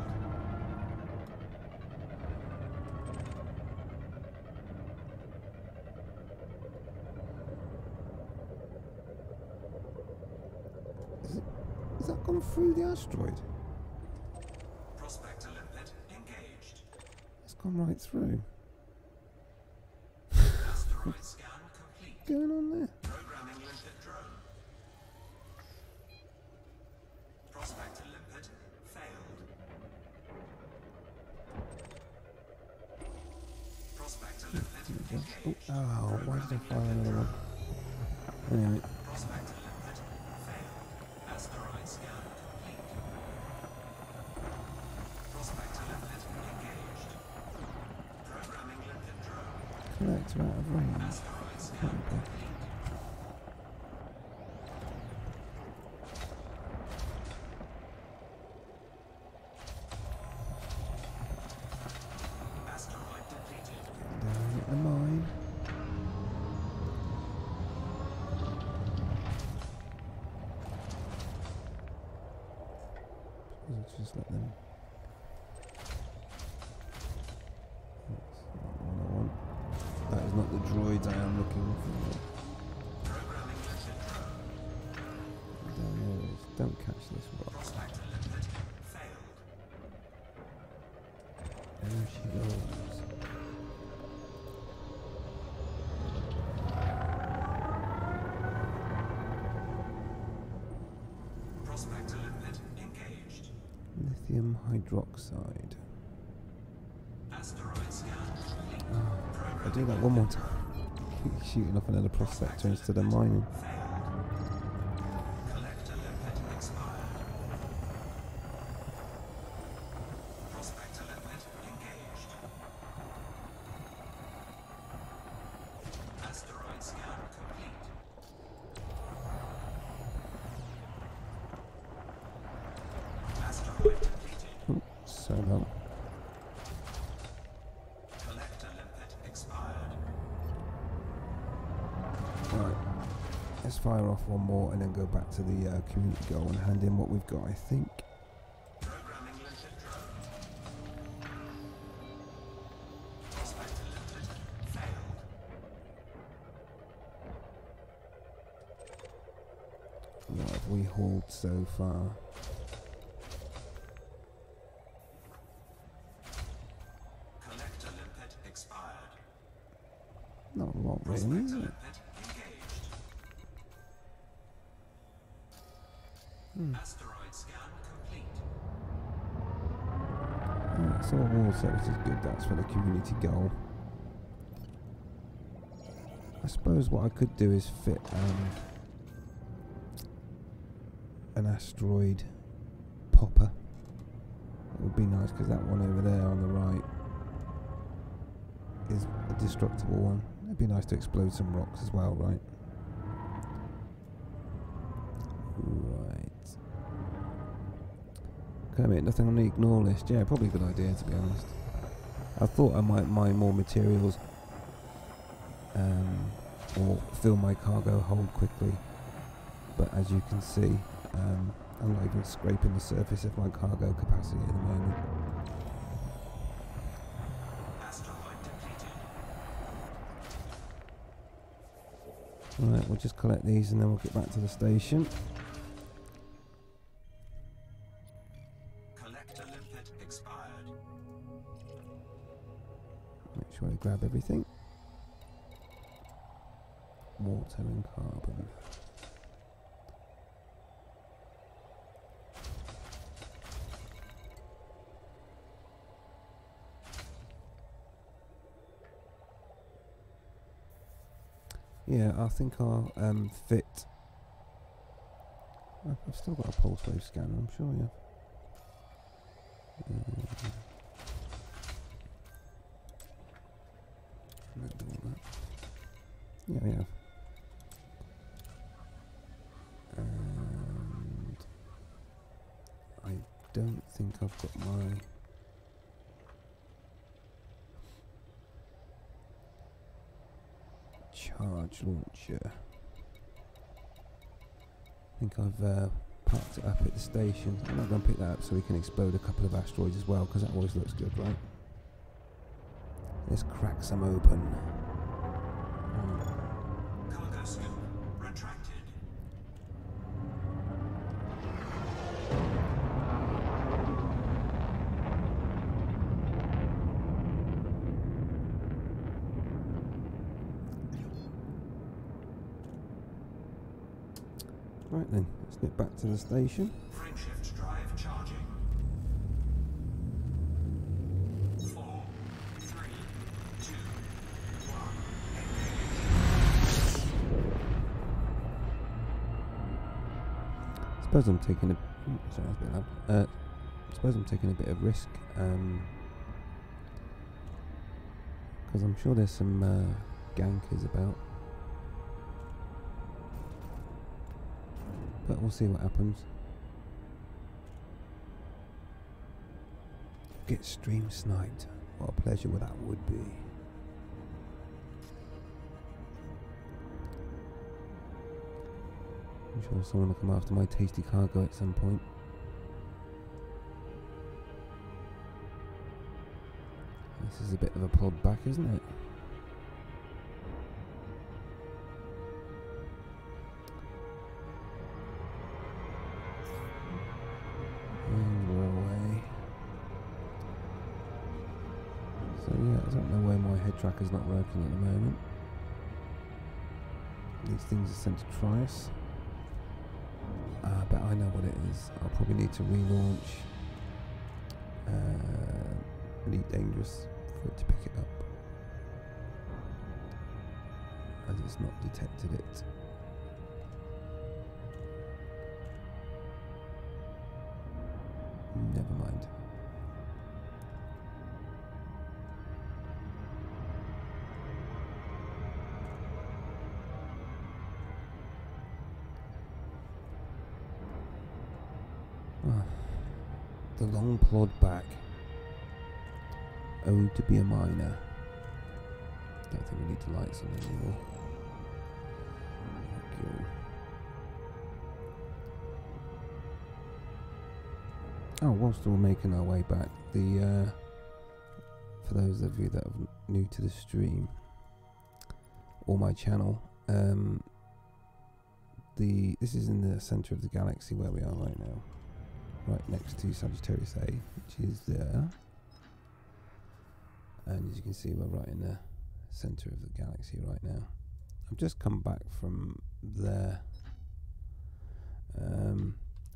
Speaker 1: Has that gone through the asteroid?
Speaker 2: Prospector limpet engaged.
Speaker 1: It's gone right through.
Speaker 2: Asteroid scan complete.
Speaker 1: What's going on there?
Speaker 2: Programming limpet drone. Prospector limpet failed. Prospector limpet engaged.
Speaker 1: Oh, why did I fire another one? Anyway,
Speaker 2: Prospector limpet failed. Asteroid scan complete. Prospector limpet engaged. Programming limpet drone.
Speaker 1: collector out of range.
Speaker 2: Asteroid scan
Speaker 1: Can't be.
Speaker 2: complete. Asteroid depleted.
Speaker 1: Down at the mine. Let's just let them. That's not what I want. That is not the droids I am looking for.
Speaker 2: Programming limpet drone.
Speaker 1: Down there it is. Don't catch this rock.
Speaker 2: Prospector limpet failed.
Speaker 1: There she goes.
Speaker 2: Prospector limpet engaged.
Speaker 1: Lithium hydroxide.
Speaker 2: Asteroid scan complete.
Speaker 1: If I do that one more time. Keep shooting off another prospector instead of mining.
Speaker 2: Collector limpet expired. Prospector limpet engaged. Asteroid scan complete. Asteroid depleted.
Speaker 1: Oh, so long.
Speaker 2: Collector limpet expired.
Speaker 1: Right. Let's fire off one more and then go back to the community goal and hand in what we've got, I think.
Speaker 2: Programming limpet drone. Prospector limpet failed.
Speaker 1: we hauled so far.
Speaker 2: Collector limpet expired.
Speaker 1: Not a lot really,
Speaker 2: Prospector
Speaker 1: is it?
Speaker 2: limpet engaged. Asteroid scan complete.
Speaker 1: Right, so wall service is good, that's for the community goal. I suppose what I could do is fit an asteroid popper. It would be nice because that one over there on the right is a destructible one. It'd be nice to explode some rocks as well, right? Right. Kermit, nothing on the ignore list. Yeah, probably a good idea to be honest. I thought I might mine more materials or fill my cargo hold quickly, but as you can see, I'm not even scraping the surface of my cargo capacity at the moment.
Speaker 2: Asteroid depleted.
Speaker 1: Right, we'll just collect these and then we'll get back to the station.
Speaker 2: Collector limpet expired.
Speaker 1: Make sure I grab everything. Water and carbon. Yeah, I think I'll fit. I've still got a pulse wave scanner, I'm sure, yeah. Not doing that. Yeah, yeah. And I don't think I've got my charge launcher. I think I've parked it up at the station. I'm not going to pick that up so we can explode a couple of asteroids as well, because that always looks good, right? Let's crack some open.
Speaker 2: Cargo scoop retracted.
Speaker 1: Right then, let's get back to the station.
Speaker 2: Frameshift drive charging. 4, 3, 2, 1.
Speaker 1: Suppose I'm taking a sorry, that's a bit loud. Suppose I'm taking a bit of risk, because I'm sure there's some gankers about. But we'll see what happens. Get stream sniped. What a pleasure that would be. I'm sure someone will come after my tasty cargo at some point. This is a bit of a plod back, isn't it? And we're away. So yeah, I don't know why my head tracker's not working at the moment. These things are sent to try us. But I know what it is. I'll probably need to relaunch Elite Dangerous for it to pick it up, as it's not detected it. Never mind. The long plod back. Oh, to be a miner. Don't think we need to light some anymore. Okay. Oh, whilst we're making our way back, the for those of you that are new to the stream or my channel, this is in the centre of the galaxy where we are right now, right next to Sagittarius A, which is there. And as you can see, we're right in the centre of the galaxy right now. I've just come back from there.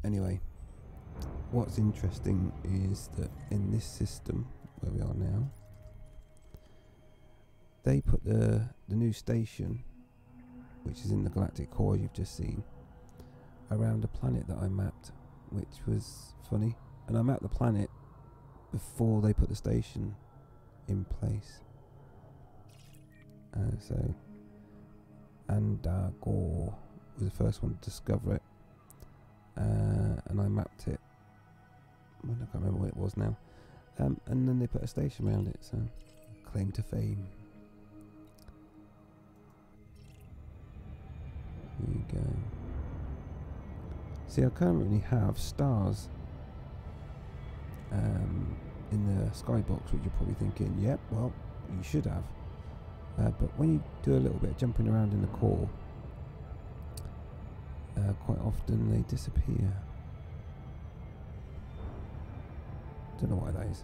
Speaker 1: Anyway, what's interesting is that in this system where we are now, they put the new station, which is in the galactic core you've just seen, around a planet that I mapped, which was funny. And I mapped the planet before they put the station in place. So Andagor was the first one to discover it, and I mapped it. Well, I can't remember what it was now. And then they put a station around it, so claim to fame. There you go. See, I currently have stars in the skybox, which you're probably thinking, yep, well, you should have. But when you do a little bit of jumping around in the core, quite often they disappear. Don't know why that is.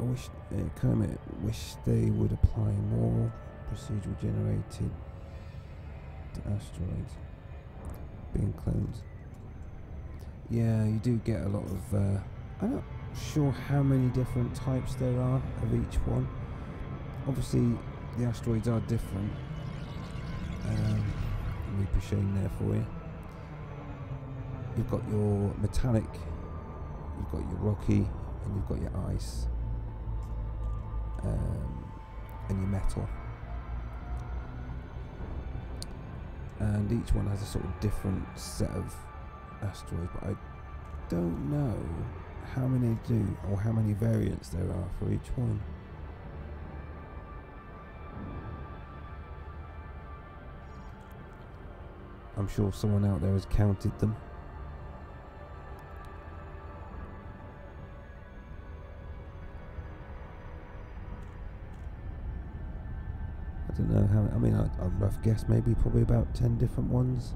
Speaker 1: I wish Kermit wished they would apply more procedural generated to asteroids being cloned. Yeah, you do get a lot of I'm not sure how many different types there are of each one. Obviously the asteroids are different. Reaper Shane there for you. You've got your metallic, you've got your rocky, and you've got your ice, and your metal. And each one has a sort of different set of asteroids, but I don't know how many do, or how many variants there are for each one. I'm sure someone out there has counted them. I don't know how. I mean, I'd rough guess maybe probably about 10 different ones.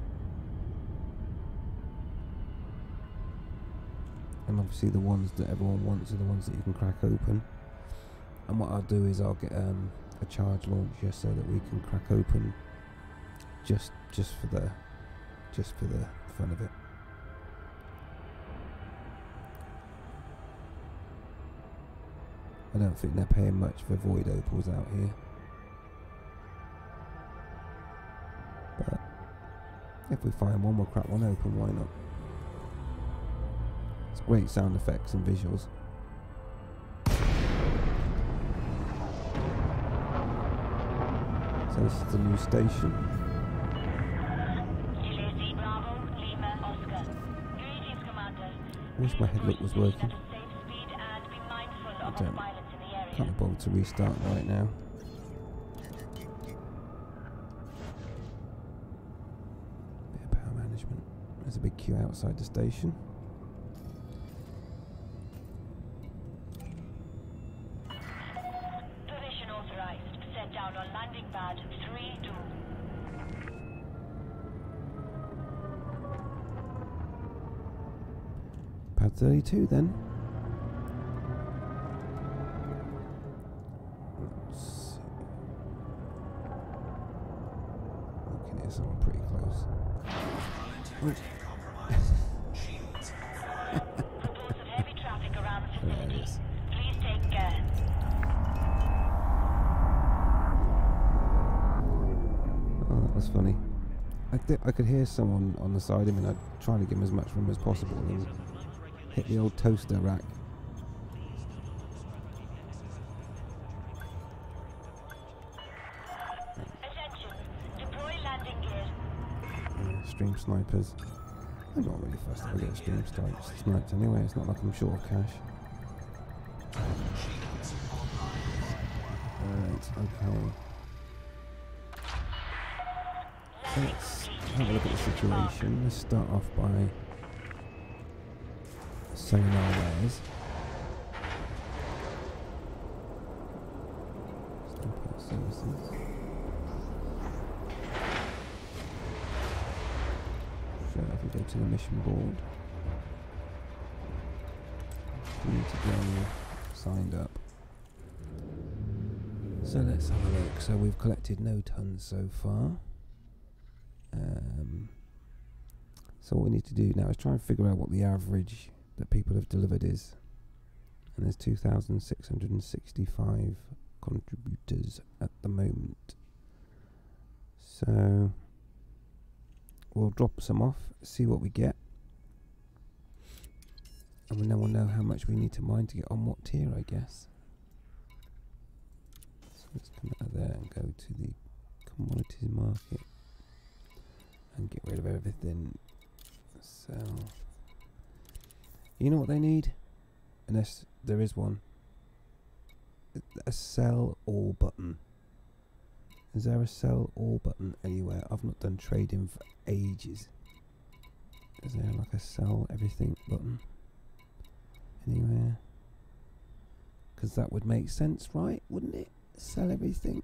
Speaker 1: And obviously the ones that everyone wants are the ones that you can crack open. And what I'll do is I'll get a charge launcher so that we can crack open just for the fun of it. I don't think they're paying much for void opals out here. But if we find one, we'll crack one open, why not? It's great sound effects and visuals. So this is the new station. I wish my headlock was working. I can't be bothered to restart right now. Bit of power management. There's a big queue outside the station.
Speaker 3: Position authorized. Set down on landing pad 3-2.
Speaker 1: Pad 32 then. Let's see. Looking at someone pretty close.
Speaker 3: Reports of heavy traffic around the facility.
Speaker 1: Hilarious.
Speaker 3: Please take care.
Speaker 1: Oh, that was funny. I could hear someone on the side of me, and I'd try to give him as much room as possible and hit the old toaster rack.
Speaker 3: Attention. Deploy landing gear.
Speaker 1: Yeah, stream snipers. I'm not really fussed if I get a stream sniped anyway. It's not like I'm short of cash. Alright, okay. So let's have a look at the situation. Let's start off by saying our wares. Services. So if we go to the mission board, we need to go signed up. So let's have a look. So we've collected no tons so far. So what we need to do now is try and figure out what the average that people have delivered is. And there's 2,665 contributors at the moment. So we'll drop some off, see what we get. And then we'll know how much we need to mine to get on what tier, I guess. So let's come out of there and go to the commodities market and get rid of everything. So, you know what they need? Unless there is one. A sell all button. Is there a sell all button anywhere? I've not done trading for ages. Is there like a sell everything button anywhere? Because that would make sense, right? Wouldn't it? Sell everything.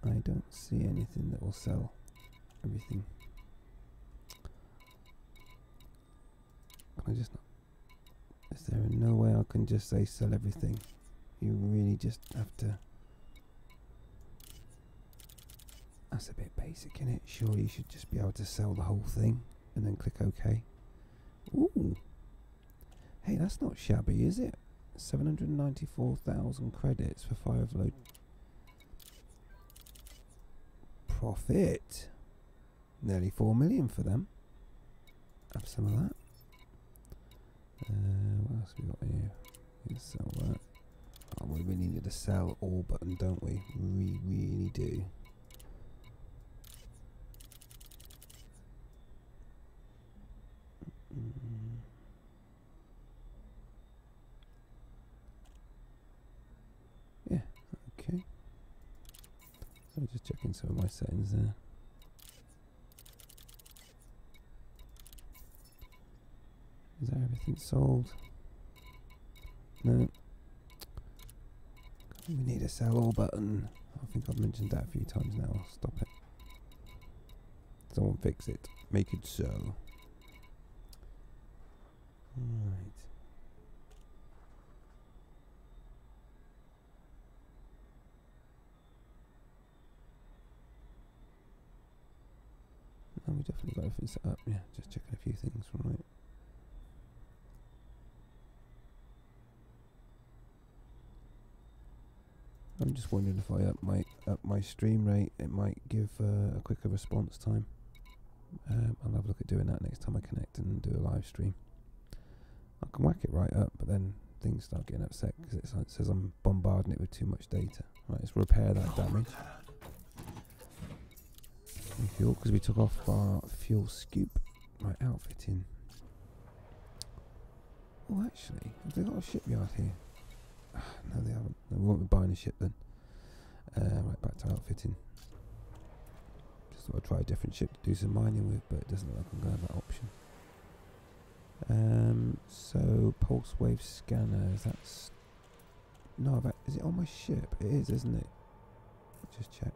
Speaker 1: I don't see anything that will sell everything. Can I just not? Is there no way I can just say sell everything? You really just have to. That's a bit basic, innit? Surely you should just be able to sell the whole thing and then click OK. Ooh. Hey, that's not shabby, is it? 794,000 credits for 5 load. Profit. Nearly 4 million for them. Have some of that. What else we got here? We can sell that. Oh, we really need a sell all button, don't we? We really do. Yeah, okay. So just checking some of my settings there. Is that everything sold? No. We need a sell all button. I think I've mentioned that a few times now. I'll stop it. Someone fix it. Make it so. Right. No, we definitely got everything set up. Yeah, just checking a few things. Right. I'm just wondering if I up my stream rate, it might give a quicker response time. I'll have a look at doing that next time I connect and do a live stream. I can whack it right up, but then things start getting upset because it says I'm bombarding it with too much data. Right, let's repair that damage. Fuel, because we took off our fuel scoop. Right, outfitting. Oh, actually, have they got a shipyard here? No, they haven't. They won't be buying a ship then. Right, back to outfitting. Just thought I'd try a different ship to do some mining with, but it doesn't look like I'm going to have that option. So pulse wave scanners. That's no. Is it on my ship? It is, isn't it? Just check.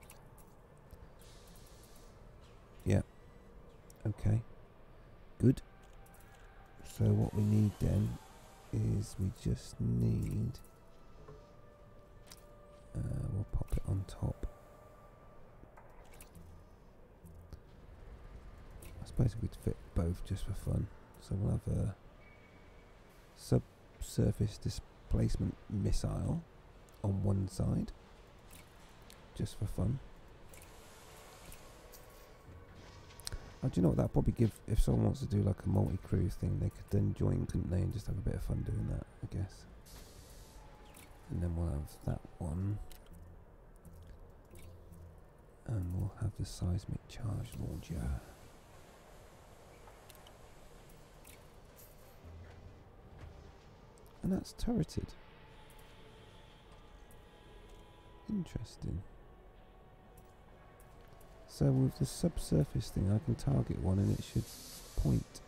Speaker 1: Yeah. Okay. Good. So what we need then is we just need. We'll pop it on top. I suppose we could fit both just for fun. So we'll have a subsurface displacement missile on one side, just for fun. Oh, do you know what? That'd probably give, if someone wants to do like a multi-crew thing, they could then join, couldn't they, and just have a bit of fun doing that, I guess. And then we'll have that one. And we'll have the seismic charge launcher. And that's turreted. Interesting. So with the subsurface thing, I can target one and it should point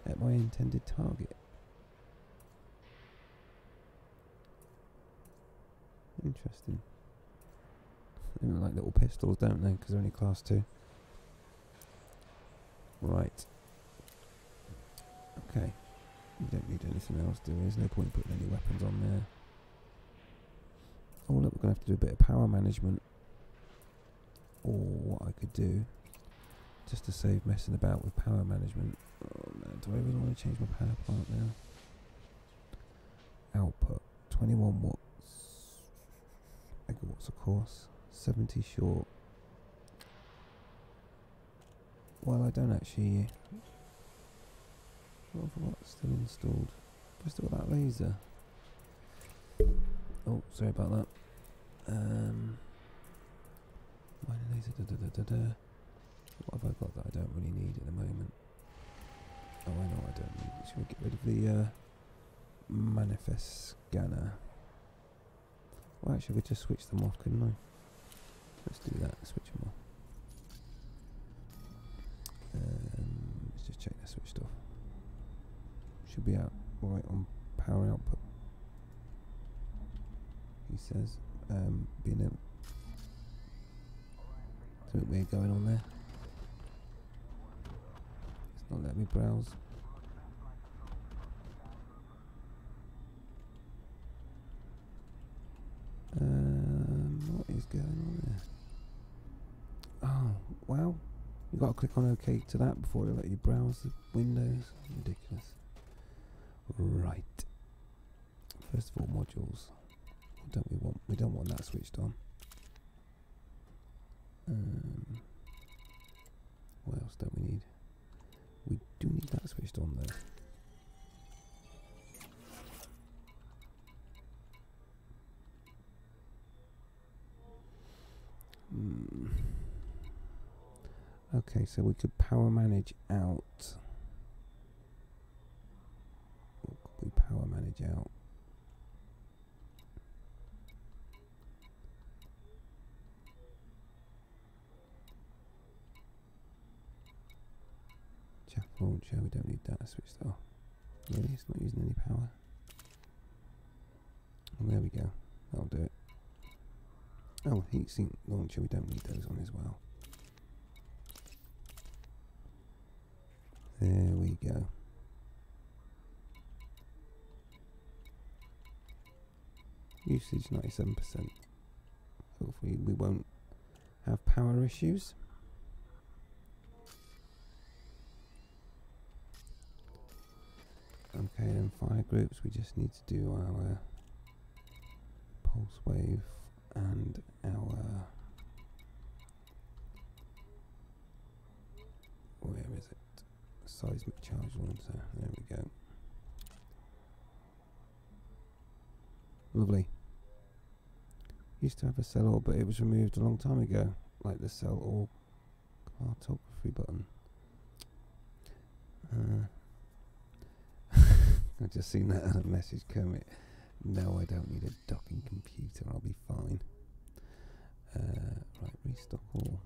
Speaker 1: at my intended target. Interesting. They look like little pistols, don't they? Because they're only class 2. Right. Okay. We don't need anything else, do we? There's no point putting any weapons on there. Oh look, we're going to have to do a bit of power management. Or what I could do, just to save messing about with power management. Oh man, do I really want to change my power plant now? Output, 21 watts. Megawatts of course. 70 short. Well, I don't actually... What have I got still installed? Have I still got that laser? Oh, sorry about that. Minor laser, What have I got that I don't really need at the moment? Oh, I know I don't need. Should we get rid of the manifest scanner? Well, actually, we just switch them off, couldn't I? Let's do that. Switch them off. Let's just check they're switched off. Should be out right on power output. He says, being able. Something weird going on there. It's not letting me browse. What is going on there? Oh, wow. You got to click on OK to that before they let you browse the windows. Ridiculous. Right. First of all, modules. What don't we want? We don't want that switched on. What else don't we need? We do need that switched on though. Okay, so we could power manage out. What could we power manage out? Chaff launcher, we don't need that switched off. Really, it's not using any power. Oh, there we go. That'll do it. Oh, heatsink launcher, we don't need those on as well. There we go. Usage 97%. Hopefully we won't have power issues. Okay, then fire groups, we just need to do our pulse wave and our, where is it? Seismic charge launcher, there we go. Lovely. Used to have a cell orb, but it was removed a long time ago, like the cell orb cartography button. I've just seen that other message come. No, I don't need a docking computer. I'll be fine. Right, restock all.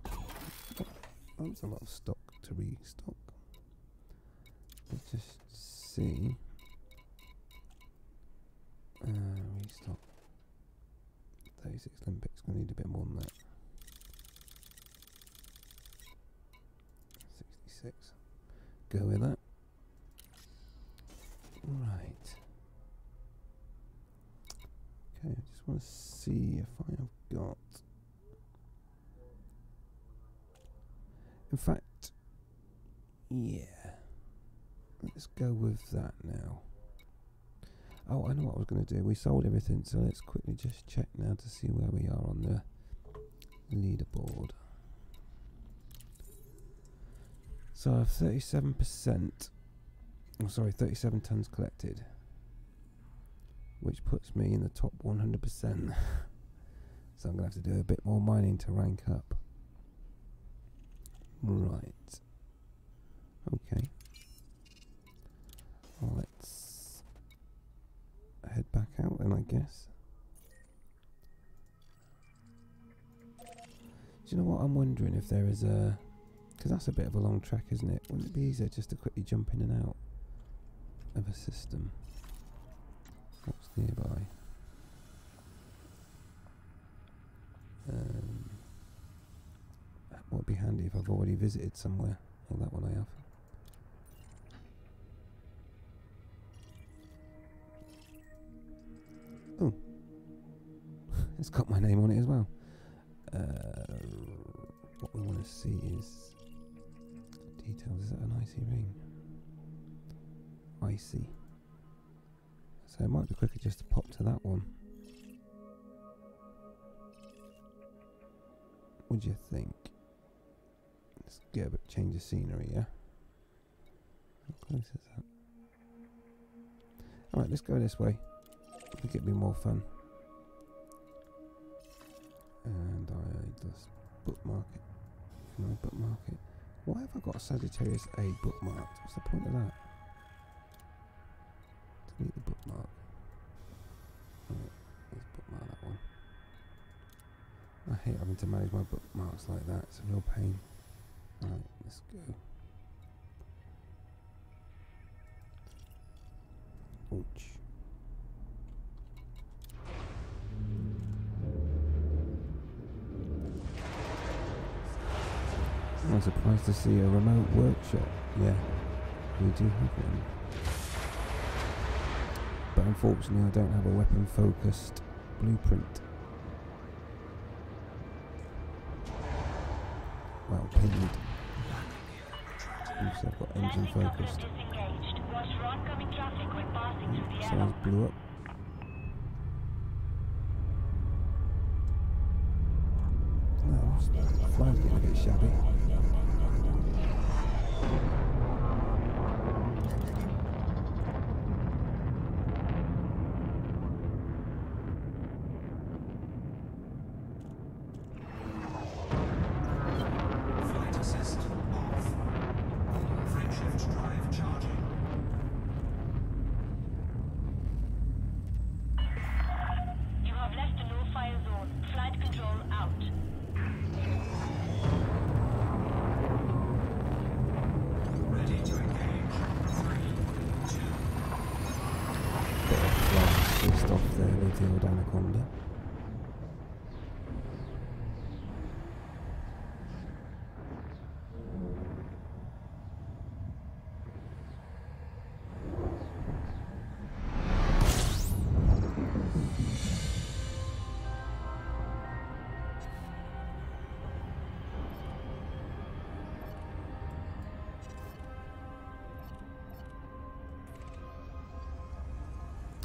Speaker 1: Oh, that's a lot of stock to restock. Let's just see. Restock. 36 Olympics. Gonna need a bit more than that. 66. Go with that. Right. Okay, I just want to see if I have got. In fact, yeah. Let's go with that now. Oh, I know what I was going to do. We sold everything, so let's quickly just check now to see where we are on the leaderboard. So I have 37%. Oh, sorry, 37 tons collected, which puts me in the top 100%. So I'm going to have to do a bit more mining to rank up. Right. Okay. Well, let's head back out then, I guess. Do you know what? I'm wondering if there is a... Because that's a bit of a long track, isn't it? Wouldn't it be easier just to quickly jump in and out of a system? What's nearby? That would be handy if I've already visited somewhere. Oh, that one I have. It's got my name on it as well. What we want to see is details. Is that an icy ring? Icy. So it might be quicker just to pop to that one. What do you think? Let's get a bit change of scenery, yeah? How close is that? Alright, let's go this way. I think it'd be more fun. And I just bookmark it. Can I bookmark it? Why have I got Sagittarius A bookmarked? What's the point of that? Delete the bookmark. Alright, let's bookmark that one. I hate having to manage my bookmarks like that. It's a real pain. Alright, let's go. Ouch. I'm surprised to see a remote workshop. Yeah, we do have one. But unfortunately I don't have a weapon focused blueprint. Well, pinned. Also I've got engine focused. Someone's blew up. No, the fly's getting a bit shabby.
Speaker 2: Flight assist off. Frameshift drive charging.
Speaker 3: You have left the no-fire zone. Flight control out.
Speaker 2: Ready to engage. 3, 2.
Speaker 1: Bit of fly switched off there with the old Anaconda.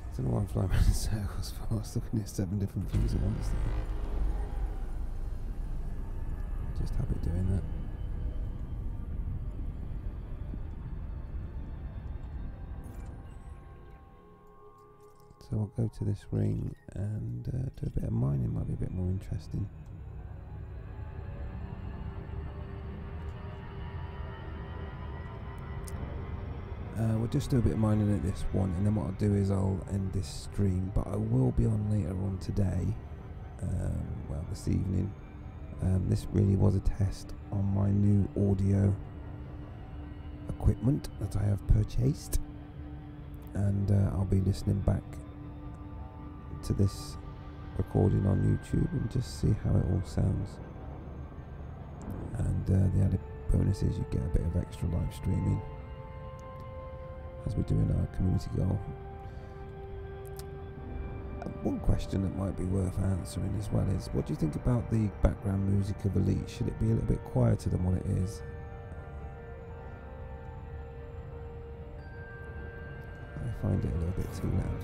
Speaker 1: I don't know why I'm flying around in circles for. I was looking at 7 different things at once there. Just habit doing that. So I'll go to this ring and do a bit of mining, might be a bit more interesting. We'll just do a bit of mining at this one, and then what I'll do is I'll end this stream, but I will be on later on today, well this evening. This really was a test on my new audio equipment that I have purchased, and I'll be listening back to this recording on YouTube and just see how it all sounds. And the added bonus is you get a bit of extra live streaming as we do in our community goal. One question that might be worth answering as well is, what do you think about the background music of Elite? Should it be a little bit quieter than what it is? I find it a little bit too loud.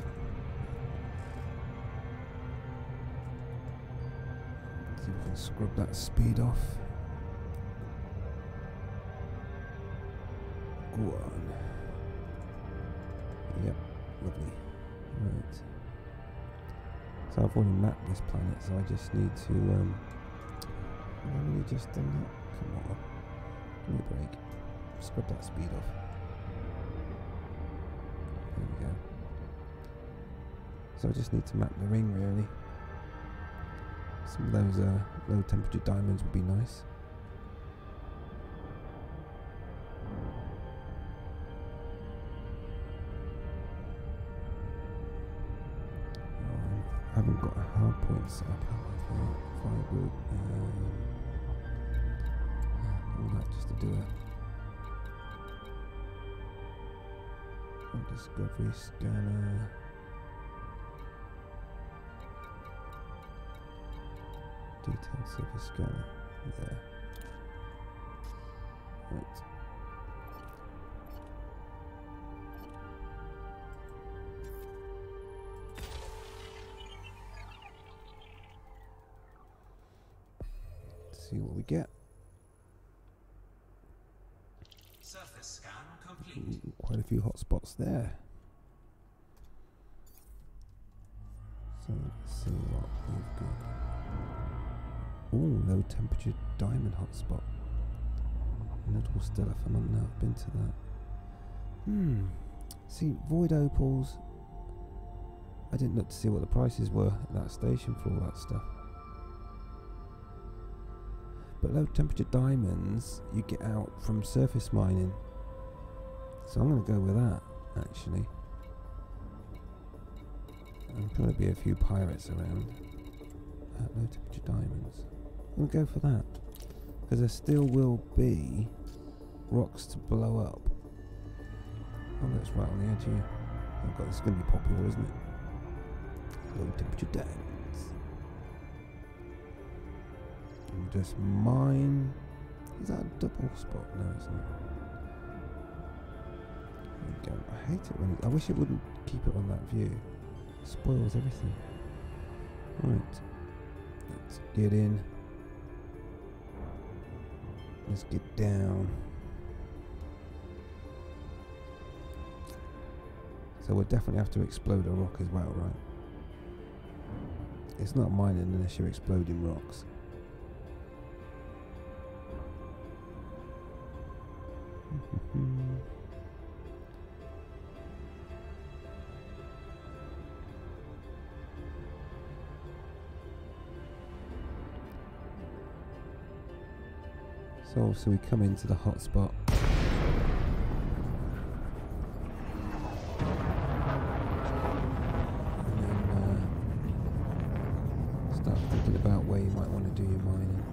Speaker 1: See if we can scrub that speed off. Go on. Yep, lovely. Right. So I've already mapped this planet, so I just need to, have I really just done that? Come on. Give me a break. Scrub that speed off. There we go. So I just need to map the ring, really. Some of those low temperature diamonds would be nice. I haven't got a hard point set up for fire group. All that just to do it. Oh, discovery scanner. Detailed surface scanner. There. Right. See what we get.
Speaker 2: Surface scan complete.
Speaker 1: Ooh, quite a few hot spots there. So let's see what we've got. Ooh, low temperature diamond hotspot. Notable stellar phenomena. I've been to that. See, void opals. I didn't look to see what the prices were at that station for all that stuff. But low temperature diamonds you get out from surface mining. So I'm going to go with that, actually. There's going to be a few pirates around. Low temperature diamonds. I'm going to go for that. Because there still will be rocks to blow up. Oh, that's right on the edge here. Oh god, this is going to be popular, isn't it? Low temperature diamonds. And just mine. Is that a double spot? No, it's not. There we go. I hate it when it, I wish it wouldn't keep it on that view. It spoils everything. Right. Let's get in. Let's get down. So we'll definitely have to explode a rock as well, right? It's not mining unless you're exploding rocks. So we come into the hotspot. And then start thinking about where you might want to do your mining.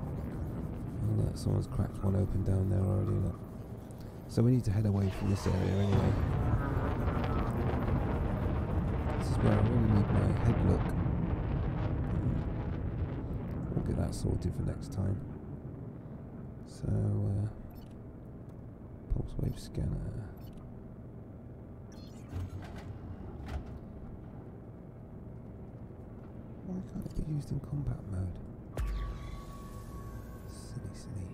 Speaker 1: Oh look, someone's cracked one open down there already, look. So we need to head away from this area anyway. This is where I really need my head look. We'll get that sorted for next time. So, pulse wave scanner. Why can't it be used in combat mode? Silly.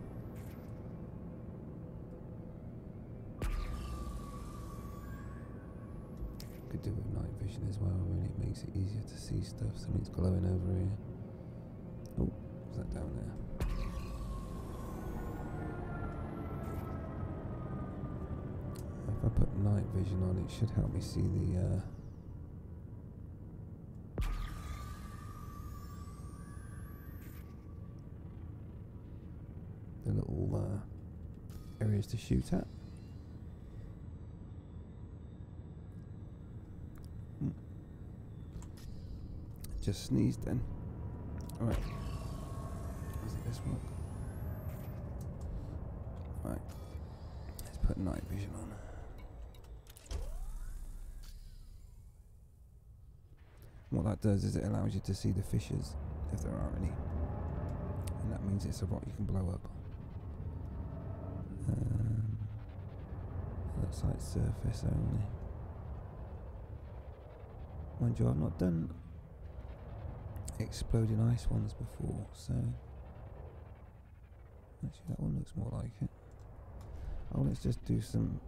Speaker 1: Could do with night vision as well, really. It makes it easier to see stuff. Something's glowing over here. Oh, is that down there? If I put night vision on, it should help me see the little areas to shoot at. Just sneezed then. Alright. Is it this one? Right. Let's put night vision on. What that does is it allows you to see the fissures, if there are any. And that means it's a rock you can blow up. Looks like surface only. Mind you, I've not done exploding ice ones before, so actually that one looks more like it. Oh, let's just do some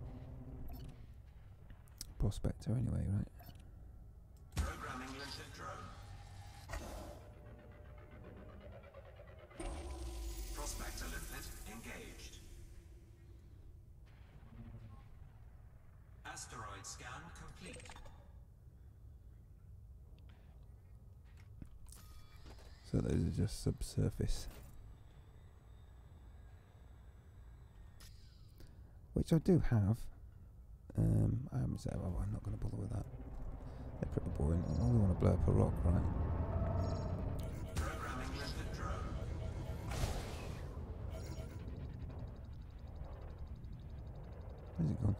Speaker 1: prospector anyway, right?
Speaker 2: Programming limpet drone. Prospector limpet engaged. Asteroid scan complete.
Speaker 1: So those are just subsurface, which I do have. I haven't said, well, I'm not going to bother with that. They're pretty boring. I only want to blow up a rock, right?
Speaker 2: Programming limpet drone.
Speaker 1: Where's it gone?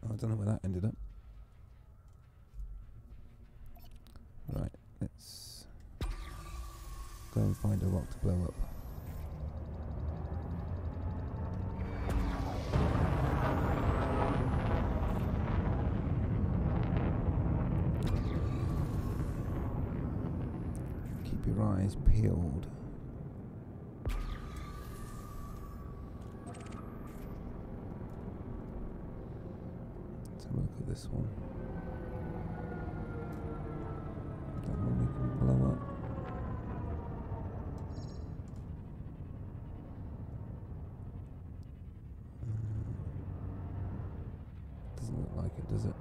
Speaker 1: Oh, I don't know where that ended up. Right, let's go and find a rock to blow up. Keep your eyes peeled. Let's have a look at this one. That one we can blow up. Doesn't look like it, does it?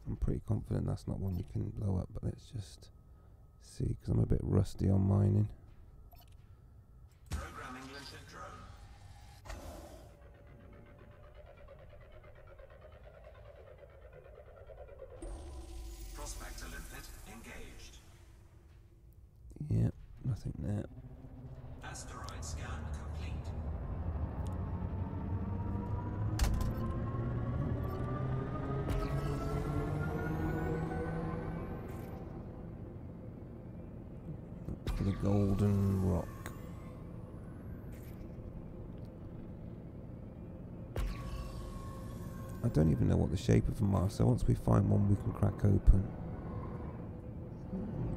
Speaker 1: I'm pretty confident that's not one you can blow up, but let's just see, because I'm a bit rusty on mining.
Speaker 2: Programming limpet drone. Prospector limpet engaged.
Speaker 1: Yep, nothing there.
Speaker 2: Asteroid scan complete.
Speaker 1: Look for the golden rock. I don't even know what the shape of them are, so once we find one we can crack open.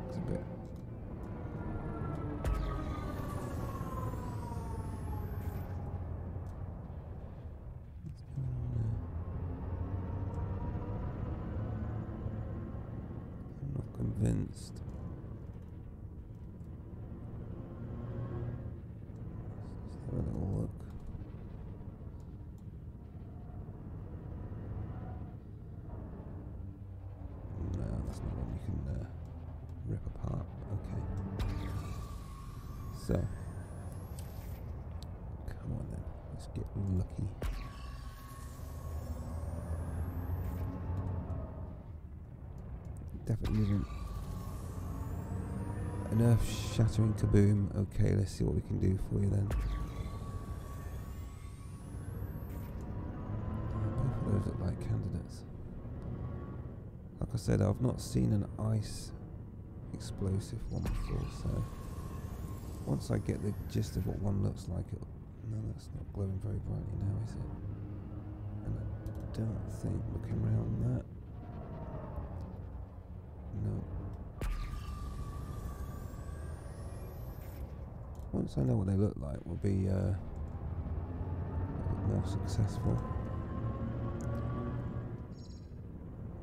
Speaker 1: Looks a bit... What's going on there? I'm not convinced. Let's have a little look. No, that's not one you can rip apart. Okay. So, come on then. Let's get lucky. Definitely isn't an earth-shattering kaboom. Okay, let's see what we can do for you then. Both of those look like candidates. Like I said, I've not seen an ice explosive one before, so once I get the gist of what one looks like, no, that's not glowing very brightly now, is it? And I don't think, looking around that, no. Once I know what they look like, we'll be a bit more successful.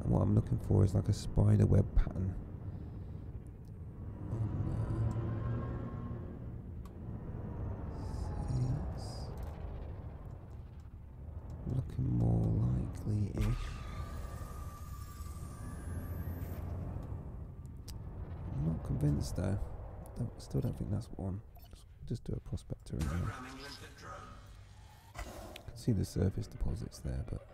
Speaker 1: And what I'm looking for is like a spider web pattern. See, that's looking more likely-ish. I'm not convinced though. Still don't think that's one. Just do a prospector in there.
Speaker 2: Programming limpet drone.
Speaker 1: I can see the surface deposits there, but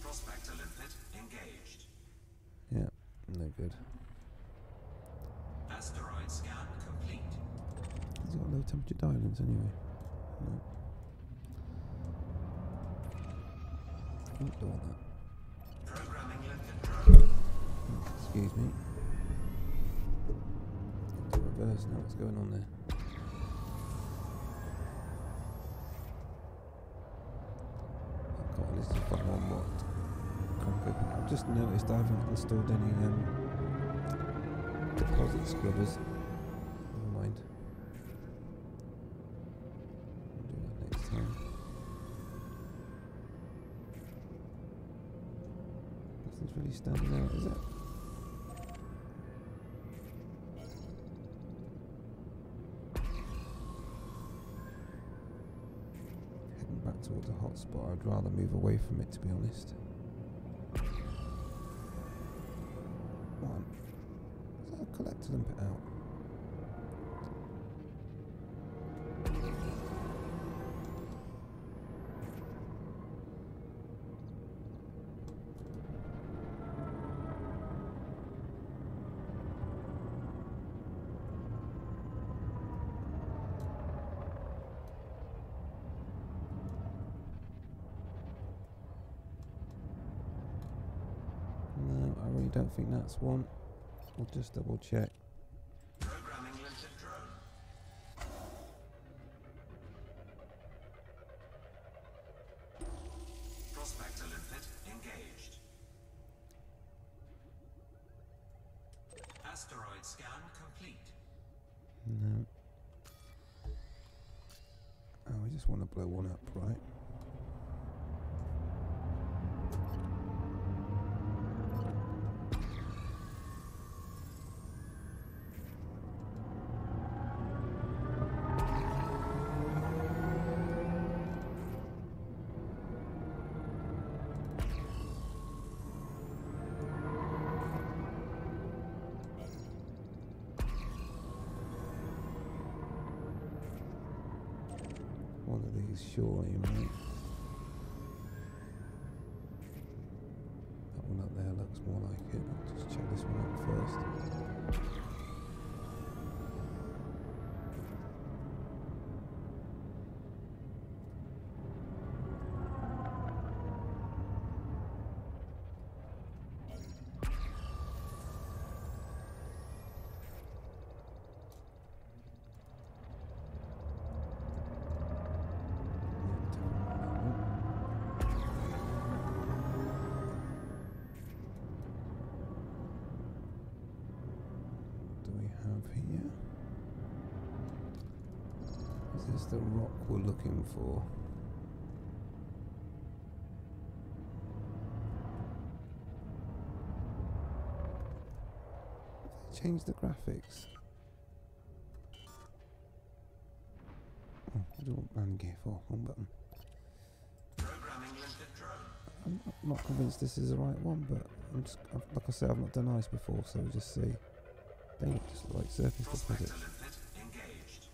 Speaker 2: Prospector limpet engaged.
Speaker 1: yeah, no good.
Speaker 2: Asteroid scan complete.
Speaker 1: He's got low temperature diamonds anyway. No. Don't do all that.
Speaker 2: Programming limpet drone.
Speaker 1: Excuse me. Into reverse now, what's going on there? I've got a list of one more crack open. I've just noticed I haven't installed any deposit scrubbers. Never mind. I'll do that next time. Nothing's really standing out, is it? Heading back towards a hotspot. I'd rather move away from it, to be honest. One. Is that a collector limpet out? you don't think that's one? We'll just double check.
Speaker 2: Programming limpet drone. Prospector limpet engaged. Asteroid scan complete.
Speaker 1: No. Oh, we just want to blow one up, right? One of these, surely, right? That one up there looks more like it. I'll just check this one out first. Here. Is this the rock we're looking for? Have they changed the graphics? Oh, what do I want band gear for? Wrong button.
Speaker 2: Programming limpet drone.
Speaker 1: I'm not convinced this is the right one, but I'm just, like I said, I've not done ice before, so we'll just see. They look just like surface
Speaker 2: Prospector
Speaker 1: deposits.
Speaker 2: limpet engaged.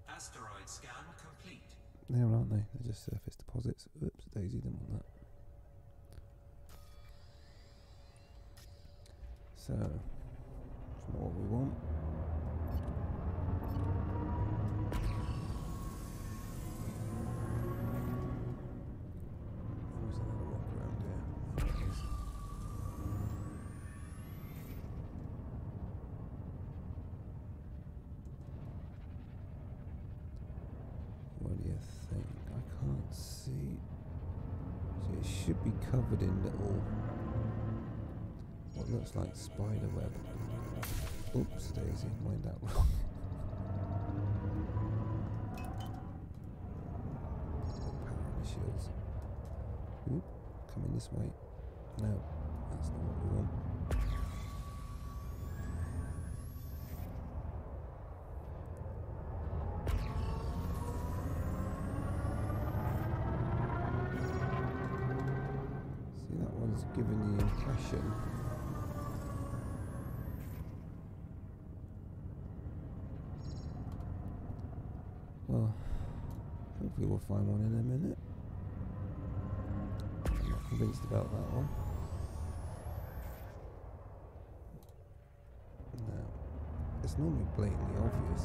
Speaker 2: Asteroid scan complete.
Speaker 1: There, aren't they? They're just surface deposits. Oops, Daisy didn't want that. So, it's not what we want. There's another rock around here. There it is. What do you think? I can't see. So it should be covered in little, what looks like spider web. Oops, Daisy, mind that wrong. Power shields. Oop, coming this way. No, that's not what we want. See, that one's giving the impression. Well, hopefully we'll find one in a minute. I'm not convinced about that one. No. It's normally blatantly obvious.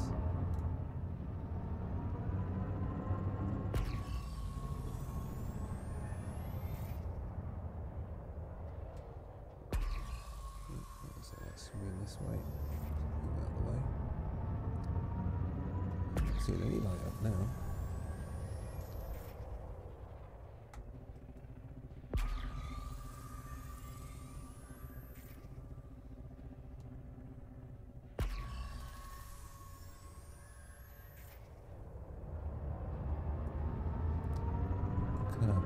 Speaker 1: So let's swing this way. Move out of the way. I don't see any light up now. Come on.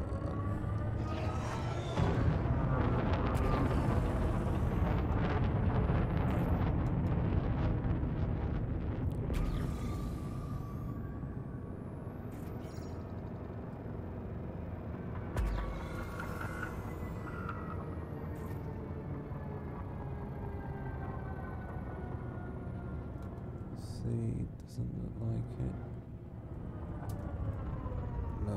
Speaker 1: See, doesn't look like it. No.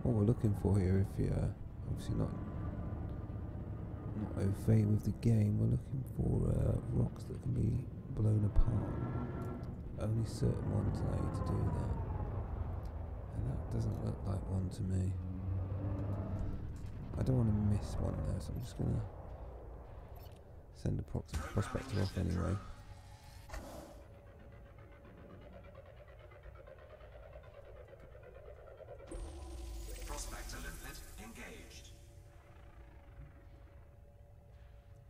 Speaker 1: what we're looking for here, if you're obviously not au fait with the game, we're looking for rocks that can be blown apart. Only certain ones allow you to do that, and that doesn't look like one to me. I don't want to miss one there, so I'm just going to send a prospector off anyway.
Speaker 2: Prospector limpet engaged.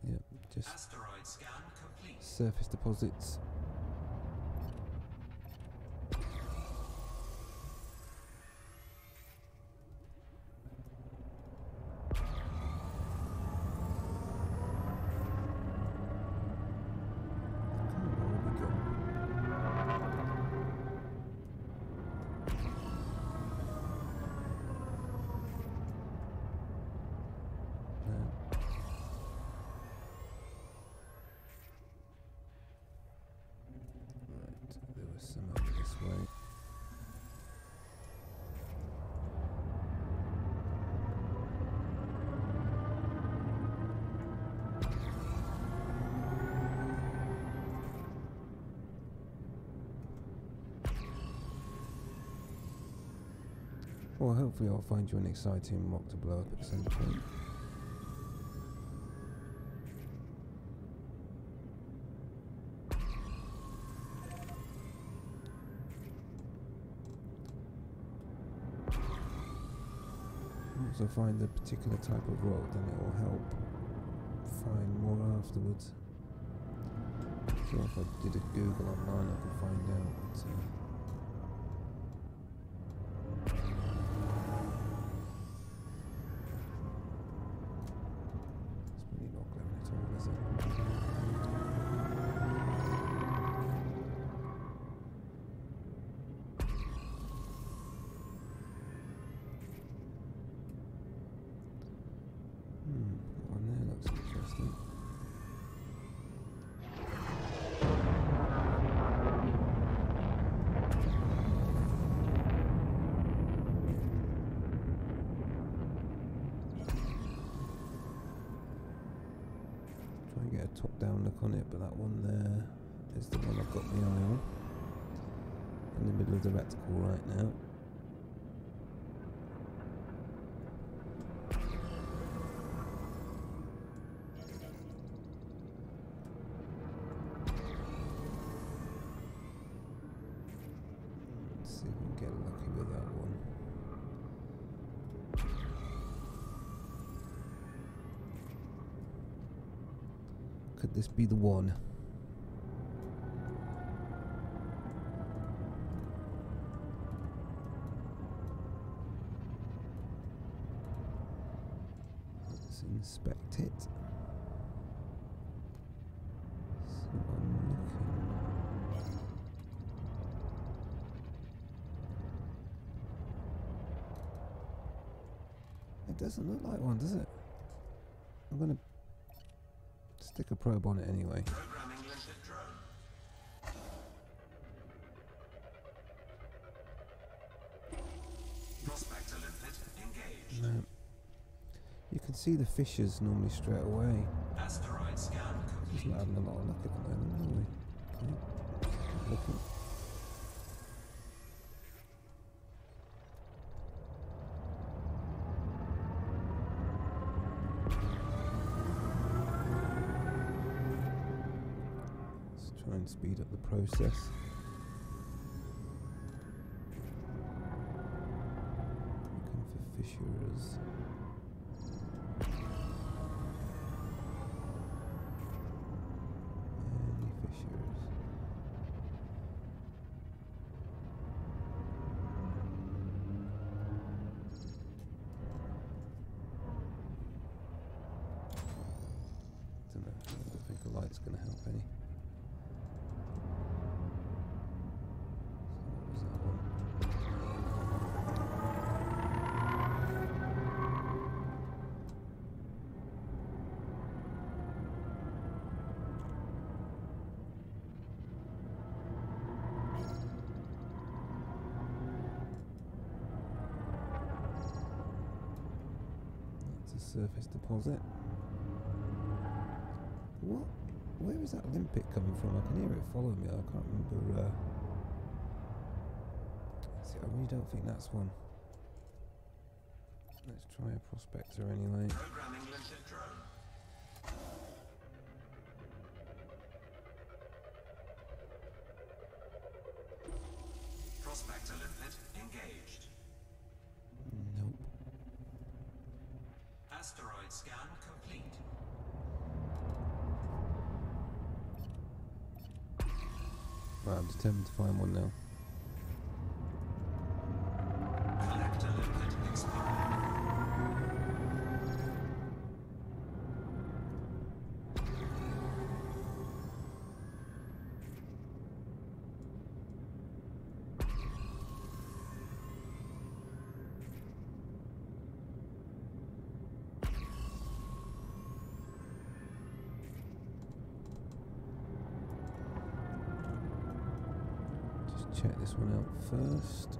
Speaker 1: Yep, just
Speaker 2: Asteroid scan complete.
Speaker 1: surface deposits. Some over this way. Well, hopefully I'll find you an exciting rock to blow up at some point. Once I find a particular type of rock, then it will help find more afterwards. So if I did a Google online, I could find out. But, it's really not glowing at all, is it? That one there looks interesting. Try and get a top-down look on it, but that one there is the one I've got my eye on. In the middle of the reticle right now. Let's see if we can get lucky with that one. Could this be the one? Let's inspect it. So I'm looking. It doesn't look like one, does it? I'm gonna stick a probe on it anyway.
Speaker 2: Programming limpet drone. Prospector limpet engaged.
Speaker 1: No. You can see the fissures normally straight away.
Speaker 2: Asteroid scan
Speaker 1: Just
Speaker 2: complete.
Speaker 1: not having a lot of luck at the moment, are we? Yep. Looking. Let's try and speed up the process. Looking for fissures. Any fissures? Don't know. I don't think the light's going to help any. So what was that one? a surface deposit. What? Where is that Olympic coming from? I can hear it follow me. I can't remember. See, I really don't think that's one. Let's try a prospector anyway.
Speaker 2: Programming limpet drone. Prospector limpet engaged.
Speaker 1: Nope.
Speaker 2: Asteroid scan complete.
Speaker 1: Right, I'm determined to find one now.
Speaker 2: Collector limpet expired.
Speaker 1: Just check this one out first.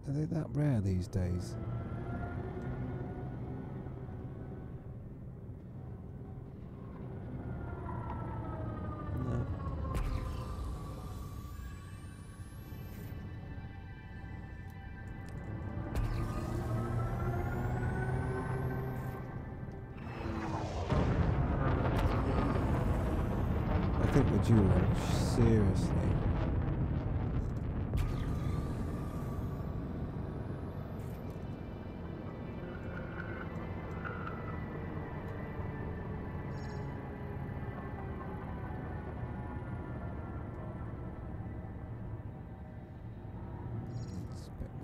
Speaker 1: Are they that rare these days? No. I think we're due one, seriously.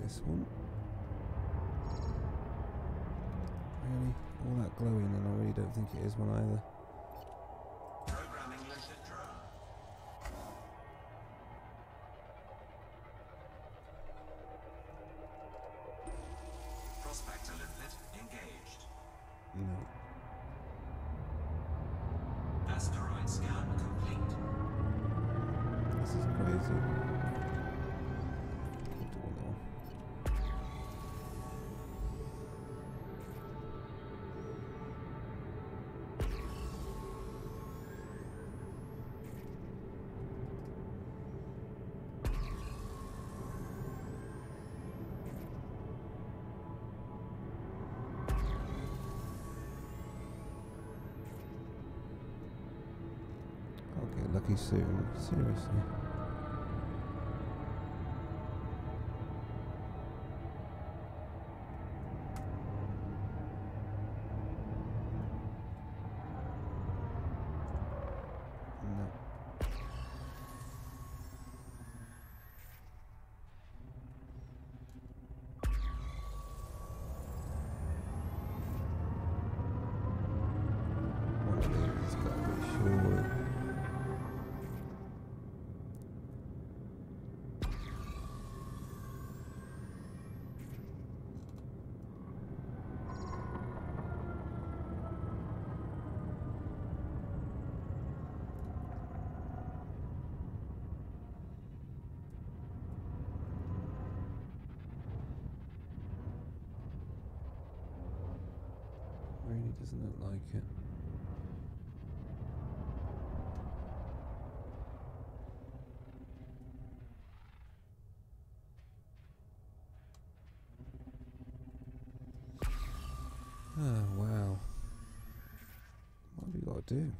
Speaker 1: This one. Really? All that glowing, and I really don't think it is one either.
Speaker 2: Programming limpet drone. Prospector limpet engaged.
Speaker 1: No.
Speaker 2: Asteroid scan complete.
Speaker 1: This is crazy. Keep doing that one. I'll get lucky soon, seriously. No. One of these has got to be sure. Really doesn't look like it. Oh wow. What have we got to do?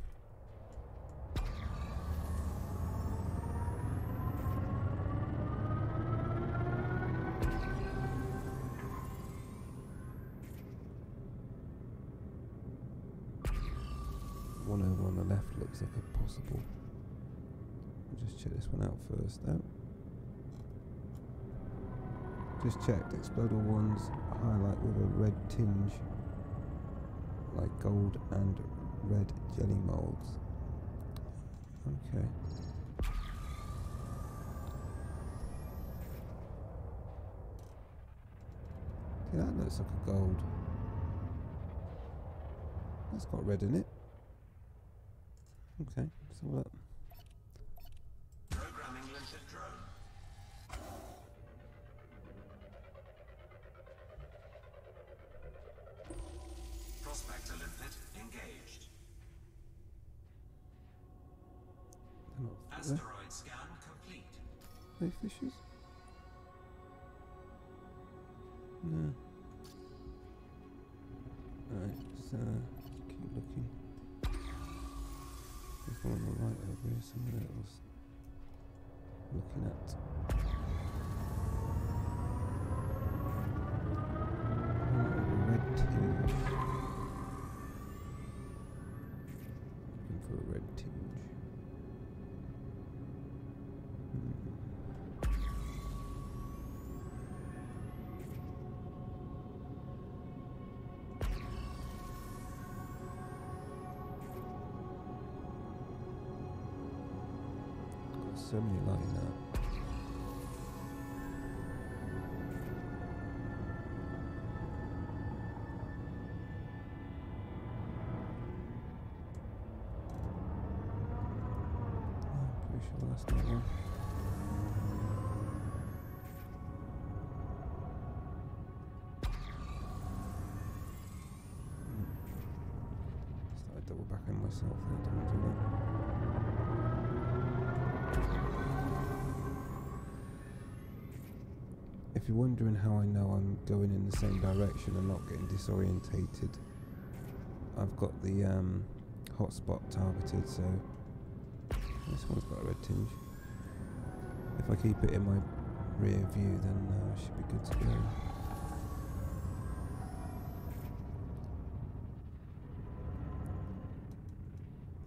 Speaker 1: One over on the left looks like a possible. We'll just check this one out first though. Just checked, explode all ones, highlight with a red tinge, like gold and red jelly molds. Okay. Okay, that looks like a gold. That's got red in it. Okay, so look.
Speaker 2: Programming limpet drone. Prospector limpet engaged.
Speaker 1: They're not
Speaker 2: Asteroid scan complete.
Speaker 1: Are they fishes? No. Alright, so keep looking. There's one on the right over here somewhere that was looking at. Red tinge. Looking for a red tinge. So many lighting up. I'm pretty sure that's not one. Started double backing myself there, don't do that. If you're wondering how I know I'm going in the same direction and not getting disorientated, I've got the hotspot targeted, so this one's got a red tinge. If I keep it in my rear view, then I should be good to go.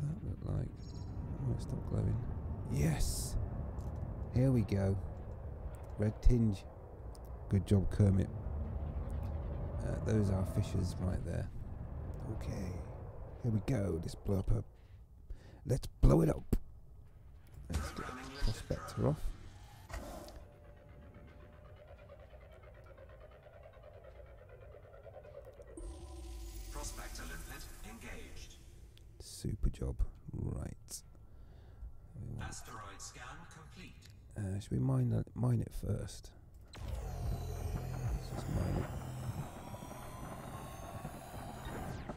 Speaker 1: That looked like... I might stop glowing. Yes! Here we go. Red tinge. Good job, Kermit. Those are fishes right there. Okay, here we go. Let's blow up a. Let's blow it up. Let's get Prospector off.
Speaker 2: Prospector limpet engaged.
Speaker 1: Super job. Right.
Speaker 2: Asteroid scan complete.
Speaker 1: Should we mine it first? Let's just mine it.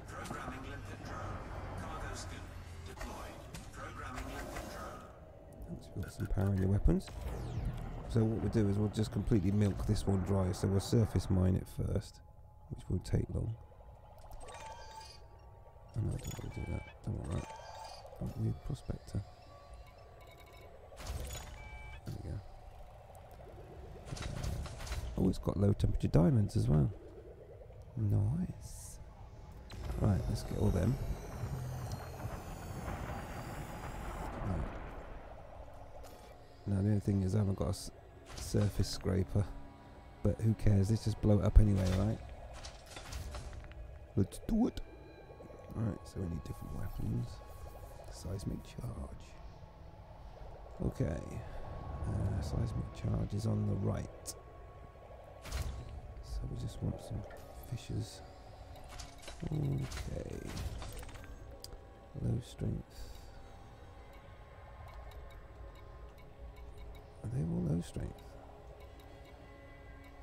Speaker 2: Programming limpet drone. Cargo scoop deployed. Programming limpet drone.
Speaker 1: Once we've got some power in your weapons. So what we'll do is we'll just completely milk this one dry. So we'll surface mine it first, which will take long. Oh no, I don't want to do that. Don't want that. I need a prospector. There we go. Oh, it's got low temperature diamonds as well. Nice. Right, let's get all them. Right. Now the only thing is I haven't got a surface scraper, but who cares? Let's just blow it up anyway, right? Let's do it. Alright, so we need different weapons. Seismic charge. Okay. Seismic charge is on the right. So we just want some fishes. Okay. Low strength. Are they all low strength?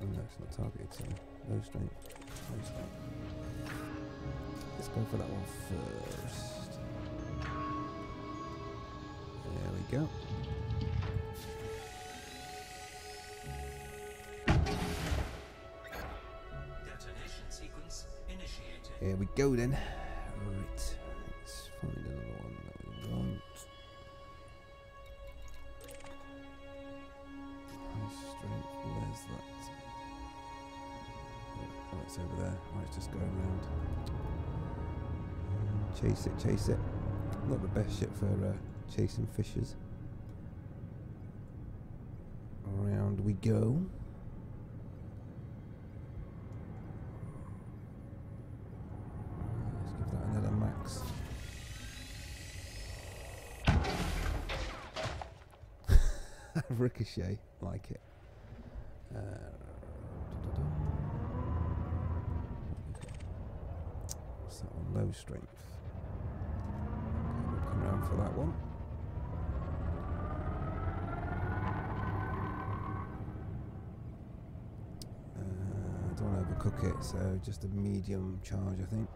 Speaker 1: Oh no, it's not targeted, so low strength. Low strength. Let's go for that one first. There we go.
Speaker 2: Detonation sequence initiated.
Speaker 1: Here we go then. Right. Let's find another one that we want. High strength. Where's that? Oh, it's over there. Right, let's just go around. Chase it, chase it. Not the best shit for chasing fishes. Around we go. Let's give that another max. Ricochet, like it. low strength. Okay, we'll come around for that one. I don't want to overcook it, so just a medium charge, I think.